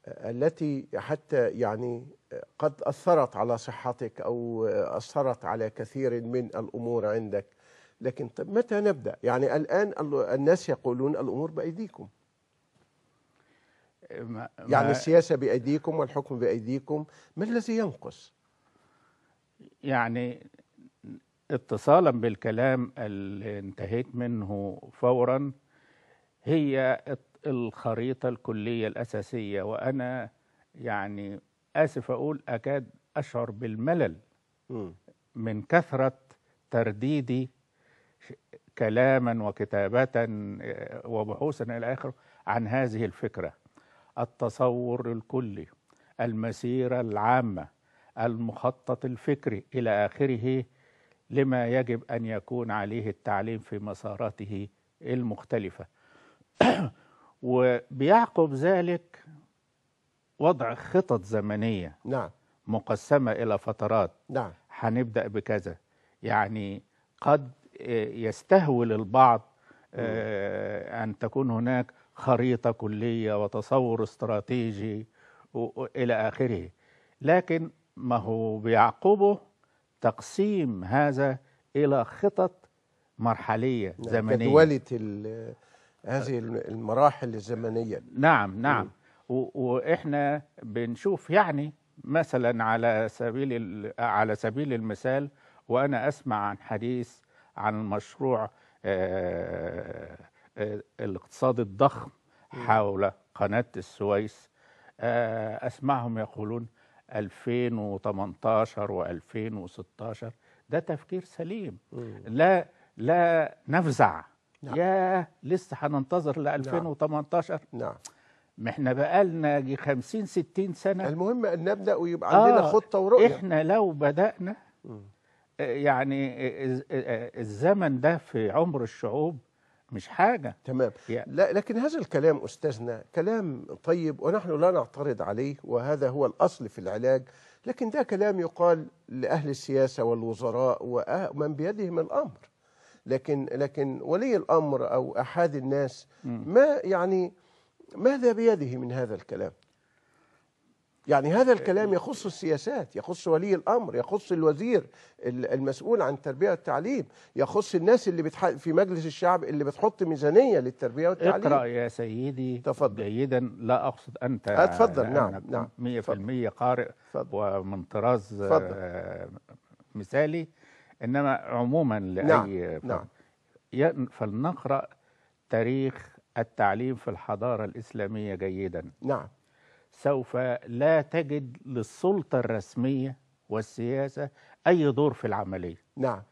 التي حتى يعني قد أثرت على صحتك أو أثرت على كثير من الأمور عندك، لكن طب متى نبدأ؟ يعني الآن الناس يقولون الأمور بأيديكم، يعني السياسة بأيديكم والحكم بأيديكم، ما الذي ينقص؟ يعني اتصالا بالكلام اللي انتهيت منه فورا، هي الخريطة الكلية الأساسية، وأنا يعني آسف أقول أكاد أشعر بالملل من كثرة ترديدي كلاما وكتابة وبحوثا إلى آخره عن هذه الفكرة: التصور الكلي، المسيرة العامة، المخطط الفكري إلى آخره لما يجب أن يكون عليه التعليم في مساراته المختلفة. وبيعقب ذلك وضع خطط زمنية نعم مقسمة إلى فترات. نعم. هنبدأ بكذا، يعني قد يستهول البعض أن تكون هناك خريطة كلية وتصور استراتيجي إلى آخره، لكن ما هو بيعقبه تقسيم هذا إلى خطط مرحلية زمنية، جدولة هذه المراحل الزمنية. نعم نعم. وإحنا بنشوف يعني مثلا على سبيل المثال، وأنا أسمع عن حديث عن المشروع الاقتصادي الضخم حول قناة السويس، أسمعهم يقولون 2018 و2016. ده تفكير سليم، لا نفزع. نعم. يا لسه هننتظر ل 2018؟ نعم. ما احنا بقالنا 50 60 سنة. المهم أن نبدأ ويبقى عندنا خطة ورؤية. احنا لو بدأنا يعني الزمن ده في عمر الشعوب مش حاجة. تمام. لا، لكن هذا الكلام أستاذنا كلام طيب ونحن لا نعترض عليه، وهذا هو الأصل في العلاج، لكن ده كلام يقال لأهل السياسة والوزراء ومن بيدهم الأمر، لكن ولي الأمر أو أحد الناس ما يعني ماذا بيده من هذا الكلام؟ يعني هذا الكلام يخص السياسات، يخص ولي الأمر، يخص الوزير المسؤول عن التربية والتعليم، يخص الناس اللي في مجلس الشعب اللي بتحط ميزانية للتربية والتعليم. اقرأ يا سيدي. تفضل. جيدا، لا أقصد أنت اتفضل. نعم 100% قارئ ومن طراز مثالي، إنما عموما لأي فلنقرأ تاريخ التعليم في الحضارة الإسلامية جيدا. نعم. سوف لا تجد للسلطة الرسمية والسياسة أي دور في العملية. نعم.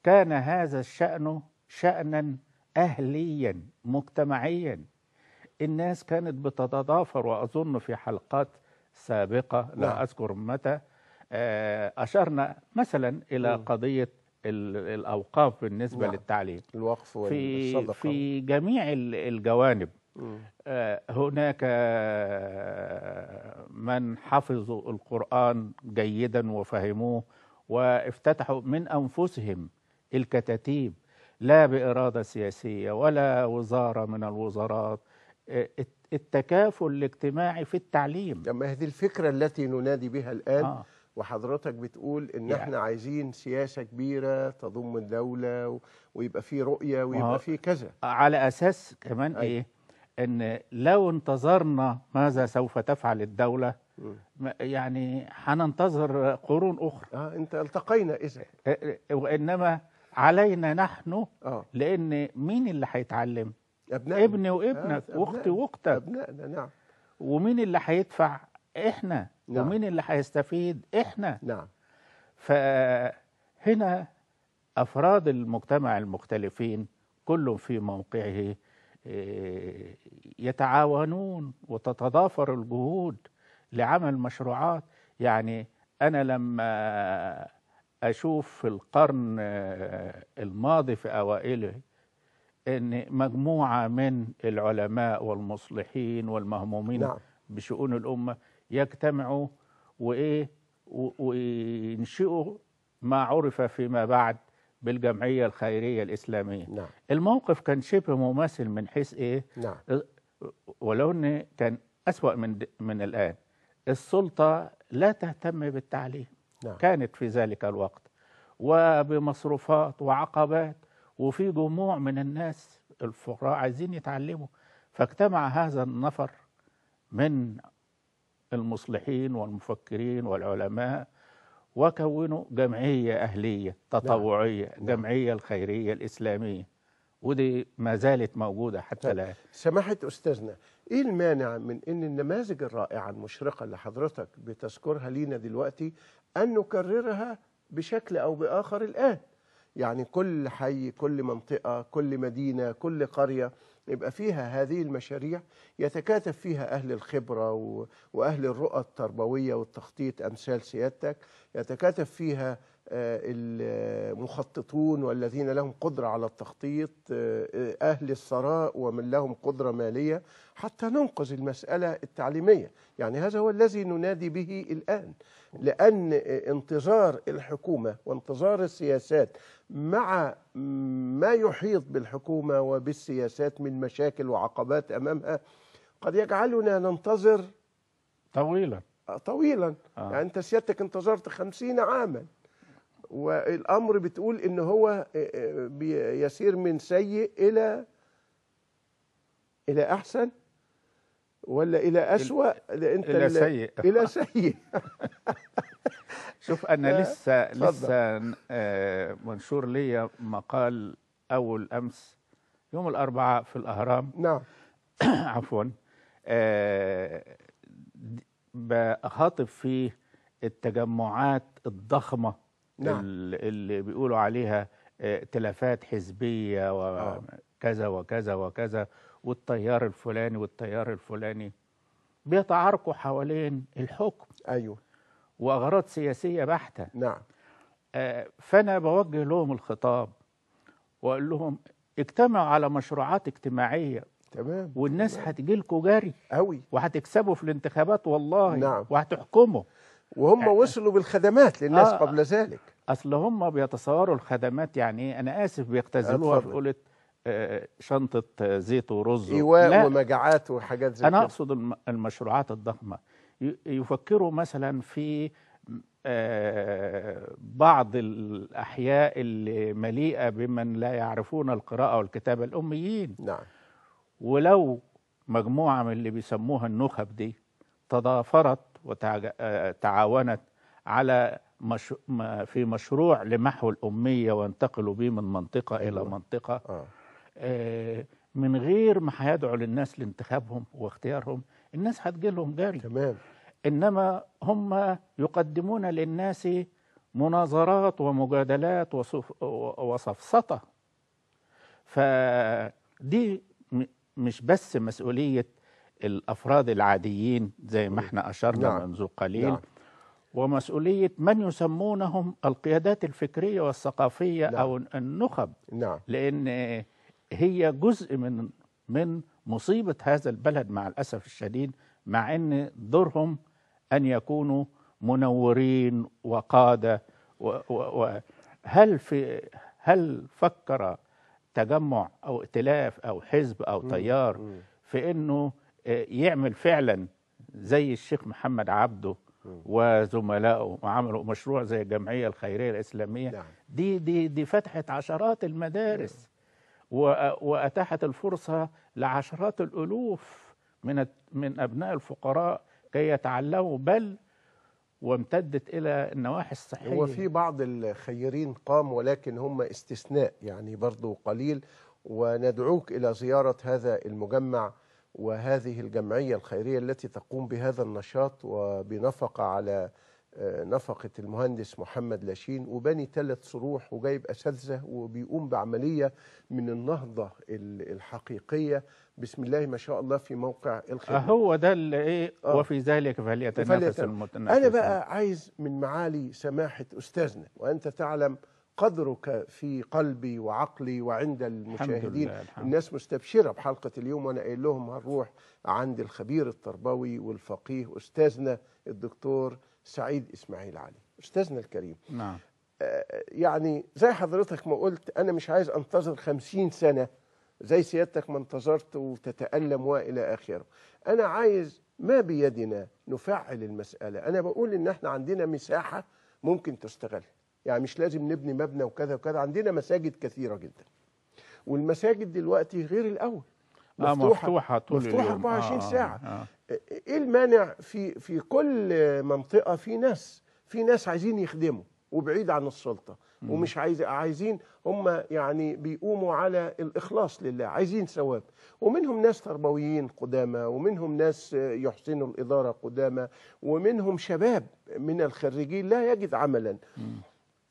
كان هذا الشأن شأنا أهليا مجتمعيا. الناس كانت بتتضافر، وأظن في حلقات سابقة لا أذكر متى أشرنا مثلا إلى قضية الأوقاف بالنسبة للتعليم، الوقف والصدقة في جميع الجوانب. هناك من حفظوا القرآن جيدا وفهموه وافتتحوا من أنفسهم الكتاتيب، لا بإرادة سياسية ولا وزارة من الوزارات. التكافل الاجتماعي في التعليم. لما هذه الفكرة التي ننادي بها الآن وحضرتك بتقول إن احنا عايزين سياسة كبيرة تضم الدولة ويبقى فيه رؤية ويبقى فيه كذا، على أساس كمان إيه؟ إن لو انتظرنا ماذا سوف تفعل الدولة يعني هننتظر قرون أخرى. أنت التقينا إذا، وإنما علينا نحن، لأن مين اللي هيتعلم؟ أبنائنا. ابني وابنك واختي واختك، أبنائنا. نعم. ومين اللي هيدفع؟ إحنا. نعم. ومين اللي هيستفيد؟ إحنا. نعم. فهنا أفراد المجتمع المختلفين كل في موقعه يتعاونون وتتضافر الجهود لعمل مشروعات. يعني أنا لما أشوف في القرن الماضي في أوائله أن مجموعة من العلماء والمصلحين والمهمومين بشؤون الأمة يجتمعوا وينشئوا ما عرف فيما بعد بالجمعية الخيرية الإسلامية. الموقف كان شبه مماثل من حيث إيه؟ ولو أن كان أسوأ من الآن. السلطة لا تهتم بالتعليم. كانت في ذلك الوقت وبمصروفات وعقبات، وفي جموع من الناس الفقراء عايزين يتعلموا، فاجتمع هذا النفر من المصلحين والمفكرين والعلماء وكونوا جمعية أهلية تطوعية، جمعية الخيرية الإسلامية، ودي ما زالت موجودة حتى الآن. سماحة أستاذنا، إيه المانع من أن النماذج الرائعة المشرقة اللي حضرتك بتذكرها لينا دلوقتي أن نكررها بشكل أو بآخر الآن؟ يعني كل حي، كل منطقة، كل مدينة، كل قرية يبقى فيها هذه المشاريع يتكاتف فيها أهل الخبرة وأهل الرؤى التربوية والتخطيط أمثال سيادتك، يتكاتف فيها المخططون والذين لهم قدرة على التخطيط، أهل الثراء ومن لهم قدرة مالية، حتى ننقذ المسألة التعليمية. يعني هذا هو الذي ننادي به الآن، لأن انتظار الحكومة وانتظار السياسات مع ما يحيط بالحكومة وبالسياسات من مشاكل وعقبات أمامها قد يجعلنا ننتظر طويلا. يعني أنت سيادتك انتظرت 50 عاما، والأمر بتقول إن هو يسير من سيء إلى أحسن ولا إلى أسوأ؟ إلى سيء. إلى سيء. شوف أنا لسه منشور لي مقال أول أمس يوم الأربعاء في الأهرام. نعم. عفوا. بخاطب فيه التجمعات الضخمة اللي بيقولوا عليها تلفات حزبية وكذا وكذا وكذا، والتيار الفلاني والتيار الفلاني بيتعاركوا حوالين الحكم. أيوه. وأغراض سياسية بحتة. نعم. فأنا بوجه لهم الخطاب وأقول لهم اجتمعوا على مشروعات اجتماعية. تمام. والناس هتجي لكم جري قوي، وهتكسبوا في الانتخابات والله. نعم. وهتحكموا. وهم وصلوا بالخدمات للناس قبل ذلك. أصل هم بيتصوروا الخدمات يعني أنا آسف بيختزلوها في قولة شنطة زيت ورز إيواء ومجاعات وحاجات زي كده. أنا أقصد المشروعات الضخمة. يفكروا مثلا في بعض الأحياء اللي مليئة بمن لا يعرفون القراءة والكتابة، الأميين. نعم. ولو مجموعة من اللي بيسموها النخب دي تضافرت وتعاونت على في مشروع لمحو الأمية وانتقلوا به من منطقة إلى منطقة، من غير ما هيدعوا للناس لانتخابهم واختيارهم، الناس هتجي لهم جري. تمام. إنما هم يقدمون للناس مناظرات ومجادلات وسفسطة. فدي مش بس مسؤولية الأفراد العاديين زي ما احنا أشرنا منذ قليل، ومسؤولية من يسمونهم القيادات الفكرية والثقافية أو النخب، لأن هي جزء من مصيبة هذا البلد مع الأسف الشديد، مع أن دورهم أن يكونوا منورين وقادة. هل فكر تجمع أو ائتلاف أو حزب أو تيار في أنه يعمل فعلا زي الشيخ محمد عبده وزملائه وعملوا مشروع زي الجمعية الخيرية الإسلامية؟ دي فتحت عشرات المدارس وأتاحت الفرصة لعشرات الألوف من أبناء الفقراء كي يتعلموا، بل وامتدت إلى النواحي الصحية. هو في بعض الخيرين قام، ولكن هم استثناء يعني برضو قليل، وندعوك إلى زيارة هذا المجمع وهذه الجمعية الخيرية التي تقوم بهذا النشاط وبنفقة على نفقة المهندس محمد لاشين، وبني 3 صروح وجايب أساتذة وبيقوم بعملية من النهضة الحقيقية بسم الله ما شاء الله في موقع الخدمة. هو ده اللي ايه وفي ذلك فليتنافس المتنافسون. أنا بقى عايز من معالي سماحة أستاذنا، وأنت تعلم قدرك في قلبي وعقلي وعند المشاهدين، الناس مستبشرة بحلقة اليوم، وأنا قايل لهم هنروح عند الخبير التربوي والفقيه أستاذنا الدكتور سعيد إسماعيل علي، أستاذنا الكريم. نعم. يعني زي حضرتك ما قلت، أنا مش عايز أنتظر 50 سنة زي سيادتك ما انتظرت وتتألم وإلى آخره. أنا عايز ما بيدنا نفعل المسألة. أنا بقول إن احنا عندنا مساحة ممكن تستغل، يعني مش لازم نبني مبنى وكذا وكذا، عندنا مساجد كثيرة جدا، والمساجد دلوقتي غير الأول، مفتوحة طول اليوم، 24 ساعة. إيه المانع في كل منطقة في ناس عايزين يخدموا وبعيد عن السلطة، ومش عايزين هم يعني بيقوموا على الإخلاص لله، عايزين ثواب، ومنهم ناس تربويين قدامى، ومنهم ناس يحسنوا الإدارة قدامى، ومنهم شباب من الخريجين لا يجد عملا.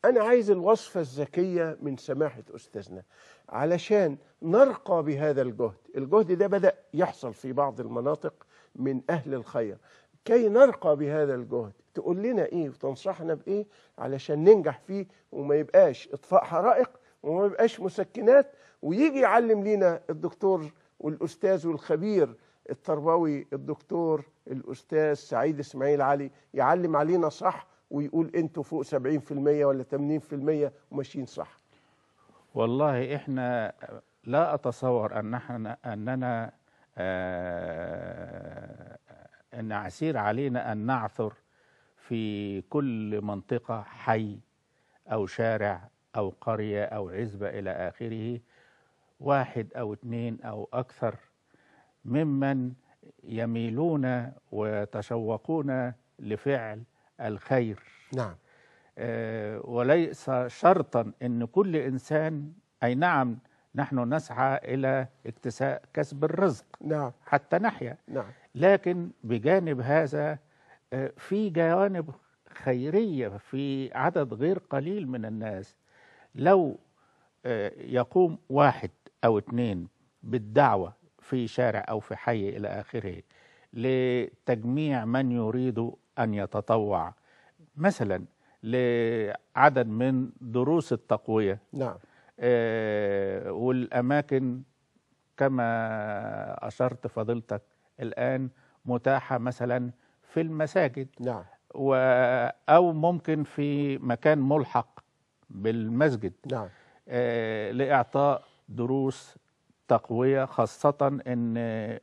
أنا عايز الوصفة الذكية من سماحة أستاذنا علشان نرقى بهذا الجهد ده بدأ يحصل في بعض المناطق من أهل الخير، كي نرقى بهذا الجهد تقول لنا إيه وتنصحنا بإيه علشان ننجح فيه، وما يبقاش إطفاء حرائق وما يبقاش مسكنات، ويجي يعلم لنا الدكتور والأستاذ والخبير التربوي الدكتور الأستاذ سعيد إسماعيل علي يعلم علينا صح، ويقول انتوا فوق 70% ولا 80% وماشيين صح. والله احنا لا اتصور اننا ان عسير علينا ان نعثر في كل منطقة حي او شارع او قرية او عزبة الى اخره 1 أو 2 أو اكثر ممن يميلون ويتشوقون لفعل الخير. نعم. وليس شرطا ان كل انسان، اي نعم نحن نسعى الى كسب الرزق، نعم، حتى نحيا، نعم، لكن بجانب هذا في جوانب خيرية في عدد غير قليل من الناس. لو يقوم 1 أو 2 بالدعوة في شارع أو في حي إلى آخره لتجميع من يريد أن يتطوع مثلا لعدد من دروس التقوية، نعم، والأماكن كما أشرت فضيلتك الآن متاحة مثلا في المساجد، نعم، أو ممكن في مكان ملحق بالمسجد، نعم، لإعطاء دروس تقوية، خاصة إن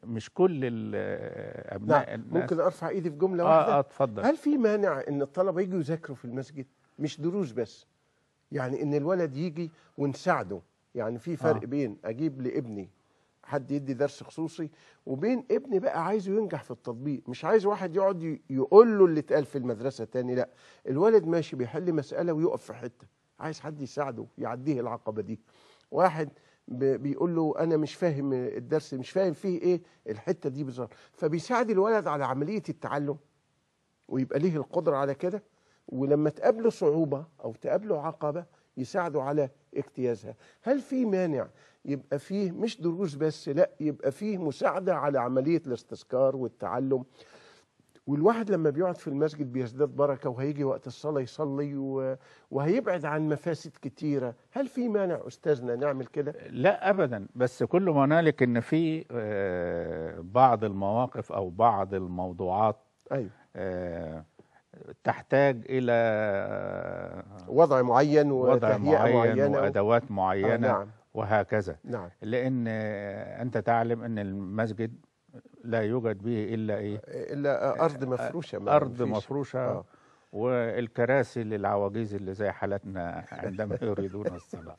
مش كل أبناء نعم. الناس. ممكن أرفع إيدي في جملة واحدة؟ اتفضل. هل في مانع إن الطلبة يجوا يذاكروا في المسجد؟ مش دروس بس، يعني إن الولد يجي ونساعده. يعني في فرق بين أجيب لابني حد يدي درس خصوصي، وبين ابني بقى عايزه ينجح في التطبيق. مش عايز واحد يقعد يقول له اللي اتقال في المدرسة تاني، لا، الولد ماشي بيحل مسألة ويقف في حتة، عايز حد يساعده يعديه العقبة دي. واحد بيقول له أنا مش فاهم الدرس، مش فاهم فيه إيه الحتة دي بالظبط، فبيساعد الولد على عملية التعلم ويبقى ليه القدرة على كده، ولما تقابله صعوبة أو تقابله عقبة يساعده على اجتيازها. هل في مانع يبقى فيه مش دروس بس، لا يبقى فيه مساعدة على عملية الاستذكار والتعلم، والواحد لما بيقعد في المسجد بيزداد بركة، وهيجي وقت الصلاة يصلي وهيبعد عن مفاسد كتيرة؟ هل في مانع أستاذنا نعمل كده؟ لا أبدا، بس كل ما هنالك إن في بعض المواقف أو بعض الموضوعات أيوة. تحتاج إلى وضع معين وتهيئة معينة وأدوات معينة. نعم. وهكذا. نعم. لأن أنت تعلم أن المسجد لا يوجد به إلا إيه؟ إلا أرض مفروشة. أرض مفروشة. والكراسي للعواجيز اللي زي حالتنا عندما يريدون الصلاة.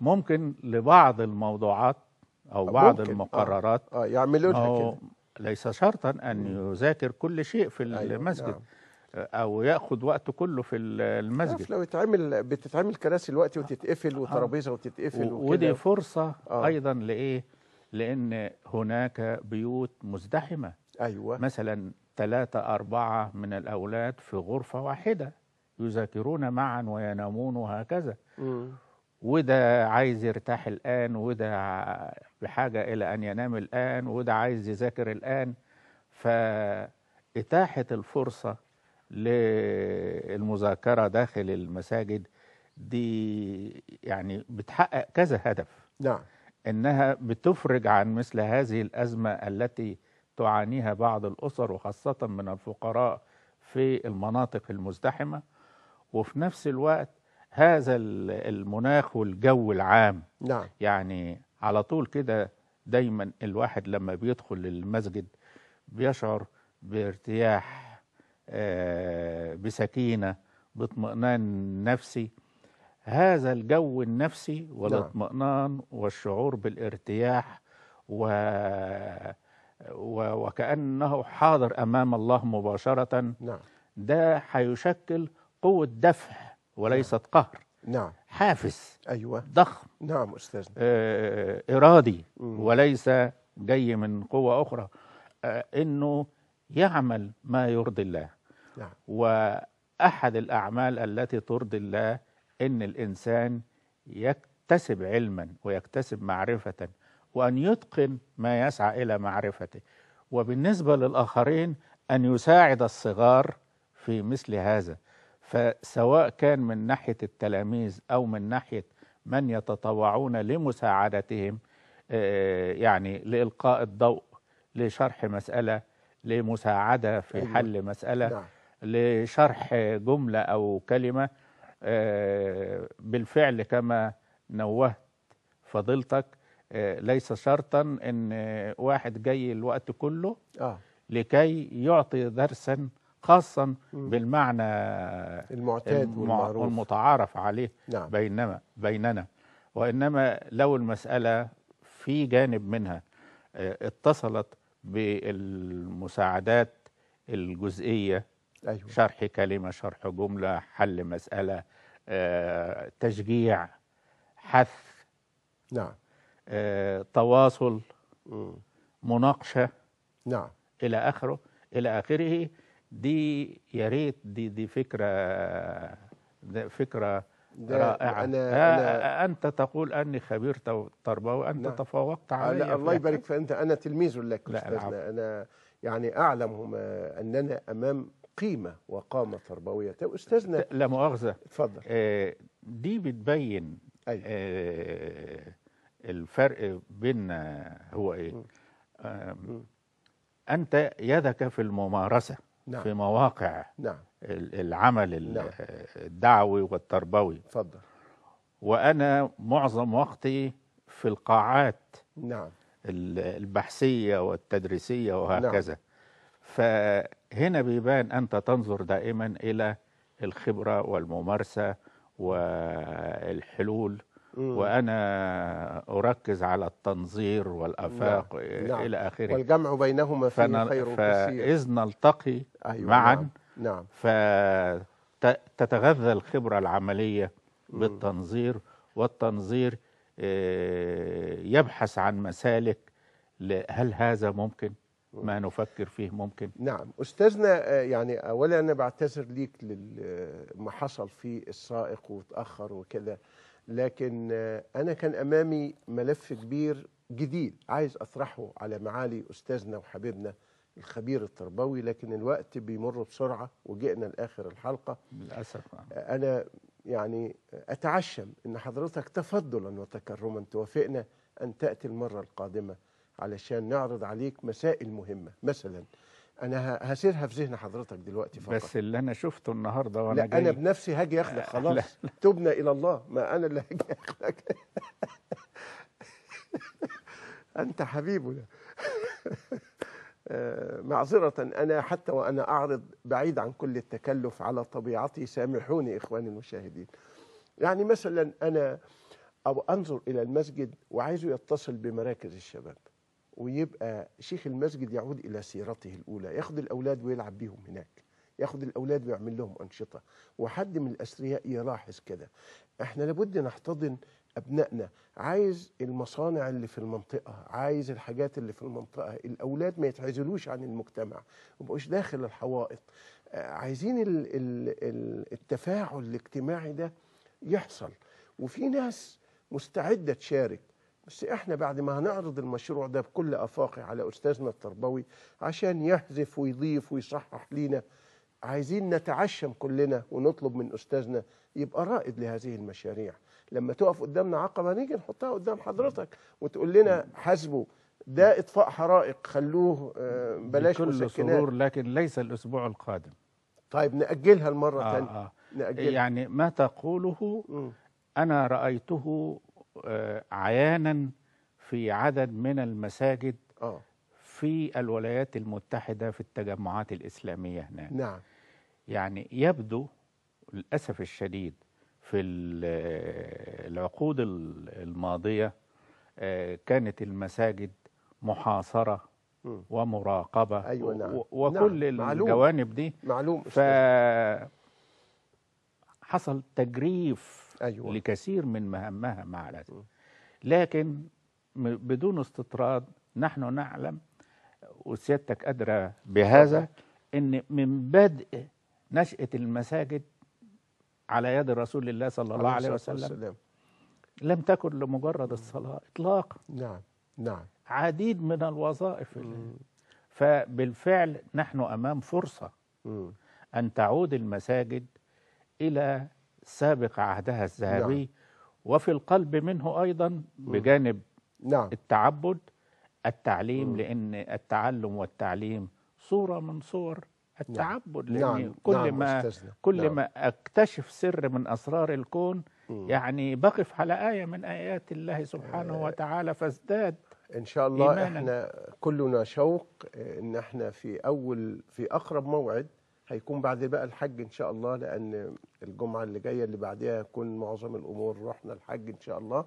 فممكن لبعض الموضوعات أو بعض المقررات يعملوا لها كده. ليس شرطا أن يذاكر كل شيء في المسجد. نعم. أو يأخذ وقته كله في المسجد. لو بتتعمل كراسي الوقت وتتقفل وترابيزة وتتقفل ودي فرصة أيضا لإيه؟ لأن هناك بيوت مزدحمة. أيوة. مثلا 3 4 من الأولاد في غرفة واحدة يذاكرون معا وينامون وهكذا. وده عايز يرتاح الآن، وده بحاجة إلى أن ينام الآن، وده عايز يذاكر الآن. فإتاحة الفرصة للمذاكرة داخل المساجد دي يعني بتحقق كذا هدف. نعم. إنها بتفرج عن مثل هذه الأزمة التي تعانيها بعض الأسر، وخاصة من الفقراء في المناطق المزدحمة. وفي نفس الوقت هذا المناخ والجو العام. نعم. يعني على طول كده دايما الواحد لما بيدخل المسجد بيشعر بارتياح، بسكينة، باطمئنان نفسي. هذا الجو النفسي والاطمئنان والشعور بالارتياح وكأنه حاضر أمام الله مباشرة. نعم. ده هيشكل قوة دفع وليست قهر. نعم. حافز. أيوة. ضخم. نعم أستاذنا. إرادي وليس جاي من قوة أخرى. إنه يعمل ما يرضي الله. نعم. وأحد الأعمال التي ترضي الله إن الإنسان يكتسب علما ويكتسب معرفة، وأن يتقن ما يسعى إلى معرفته. وبالنسبة للآخرين أن يساعد الصغار في مثل هذا. فسواء كان من ناحية التلاميذ أو من ناحية من يتطوعون لمساعدتهم، يعني لإلقاء الضوء، لشرح مسألة، لمساعدة في حل مسألة. نعم. لشرح جملة أو كلمة. بالفعل كما نوهت فضيلتك، ليس شرطا أن واحد جاي الوقت كله لكي يعطي درسا خاصا بالمعنى المعتاد والمتعارف عليه. نعم. بيننا. وإنما لو المسألة في جانب منها اتصلت بالمساعدات الجزئية، أيوة. شرح كلمة، شرح جملة، حل مسألة، تشجيع، حث. نعم. تواصل، مناقشة. نعم. إلى آخره. دي يا ريت دي فكرة رائعة. أنت تقول أني خبير تربوي، أنت تفوقت علي. الله يبارك فأنت، أنا تلميذ لك أستاذنا. أنا يعني أعلم أننا أمام قيمة وقامة تربوية. أستاذنا لا مؤاخذة، اتفضل. دي بتبين الفرق بيننا هو إيه؟ أنت يدك في الممارسة. نعم. في مواقع. نعم. العمل نعم. الدعوي والتربوي. اتفضل. وأنا معظم وقتي في القاعات. نعم. البحثية والتدريسية وهكذا. نعم. فهنا بيبان أنت تنظر دائما إلى الخبرة والممارسة والحلول. وأنا أركز على التنظير والآفاق. نعم. إلى آخره. والجمع بينهما فيه خير كثير. فإذ نلتقي معا. نعم. فتتغذى الخبرة العملية بالتنظير، والتنظير يبحث عن مسالك. هل هذا ممكن؟ ما نفكر فيه ممكن. نعم أستاذنا، يعني أولا أنا بعتذر ليك لما حصل في السائق وتأخر وكذا، لكن أنا كان أمامي ملف كبير جديد عايز أطرحه على معالي أستاذنا وحبيبنا الخبير التربوي، لكن الوقت بيمر بسرعة وجئنا لآخر الحلقة للأسف. أنا يعني أتعشم أن حضرتك تفضلا وتكرما توافقنا أن تأتي المرة القادمة علشان نعرض عليك مسائل مهمة. مثلا أنا هسيرها في ذهن حضرتك دلوقتي فقط، بس اللي أنا شفته النهاردة وأنا لا جاي، أنا بنفسي هاجي أخلق خلاص. تبنا إلى الله، ما أنا اللي هاجي أخلق. أنت حبيبنا. معذرة أنا حتى وأنا أعرض بعيد عن كل التكلف على طبيعتي، سامحوني إخواني المشاهدين. يعني مثلا أنا أو أنظر إلى المسجد وعايزه يتصل بمراكز الشباب، ويبقى شيخ المسجد يعود إلى سيرته الأولى، ياخد الأولاد ويلعب بيهم هناك، ياخد الأولاد ويعمل لهم أنشطة، وحد من الأثرياء يلاحظ كده. احنا لابد نحتضن أبنائنا، عايز المصانع اللي في المنطقة، عايز الحاجات اللي في المنطقة، الأولاد ما يتعزلوش عن المجتمع، ما يبقوش داخل الحوائط. عايزين التفاعل الاجتماعي ده يحصل، وفي ناس مستعدة تشارك. بس احنا بعد ما هنعرض المشروع ده بكل افاقه على استاذنا التربوي عشان يحذف ويضيف ويصحح لينا، عايزين نتعشم كلنا ونطلب من استاذنا يبقى رائد لهذه المشاريع. لما تقف قدامنا عقبه نيجي نحطها قدام حضرتك وتقول لنا حاسبوا ده اطفاء حرائق، خلوه بلاش بكل مسكنات. سرور، لكن ليس الاسبوع القادم. طيب نأجلها المره ثانيه. نأجلها. يعني ما تقوله انا رأيته عيانا في عدد من المساجد في الولايات المتحدة في التجمعات الإسلامية هناك. نعم. يعني يبدو للأسف الشديد في العقود الماضية كانت المساجد محاصرة ومراقبة. أيوة نعم. وكل نعم. الجوانب دي معلوم. فحصل تجريف أيوة. لكثير من مهامها مع الأسف. لكن بدون استطراد نحن نعلم، وسيادتك أدرى بهذا، أن من بدء نشأة المساجد على يد رسول الله صلى الله عليه وسلم لم تكن لمجرد الصلاة إطلاقا. نعم. نعم. عديد من الوظائف. فبالفعل نحن أمام فرصة أن تعود المساجد إلى سابق عهدها الذهبي. نعم. وفي القلب منه أيضا بجانب نعم. التعبد التعليم، لأن التعلم والتعليم صورة من صور التعبد. لأن نعم. كل نعم. ما أكتشف سر من أسرار الكون يعني بقف على آية من آيات الله سبحانه وتعالى فازداد إن شاء الله إيمانا. إحنا كلنا شوق إن إحنا في أقرب موعد هيكون بعد بقى الحج إن شاء الله، لأن الجمعة اللي جاية اللي بعدها يكون معظم الأمور رحنا الحج إن شاء الله.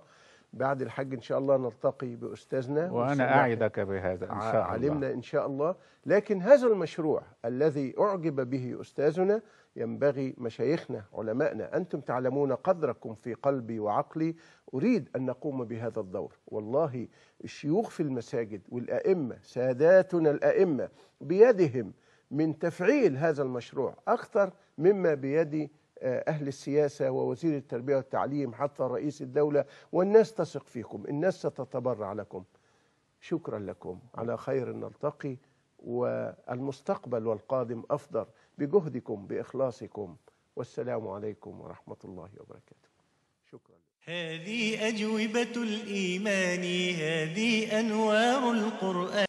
بعد الحج إن شاء الله نلتقي بأستاذنا، وأنا أعدك بهذا إن شاء الله. علمنا إن شاء الله. لكن هذا المشروع الذي أعجب به أستاذنا ينبغي مشايخنا علمائنا، أنتم تعلمون قدركم في قلبي وعقلي، أريد أن نقوم بهذا الدور. والله الشيوخ في المساجد والأئمة ساداتنا الأئمة بيدهم من تفعيل هذا المشروع أكثر مما بيد أهل السياسة ووزير التربية والتعليم حتى رئيس الدولة، والناس تثق فيكم، الناس ستتبرع لكم. شكرا لكم، على خير نلتقي، والمستقبل والقادم أفضل بجهدكم بإخلاصكم، والسلام عليكم ورحمة الله وبركاته. شكرا. هذه أجوبة الإيمان، هذه أنوار القرآن.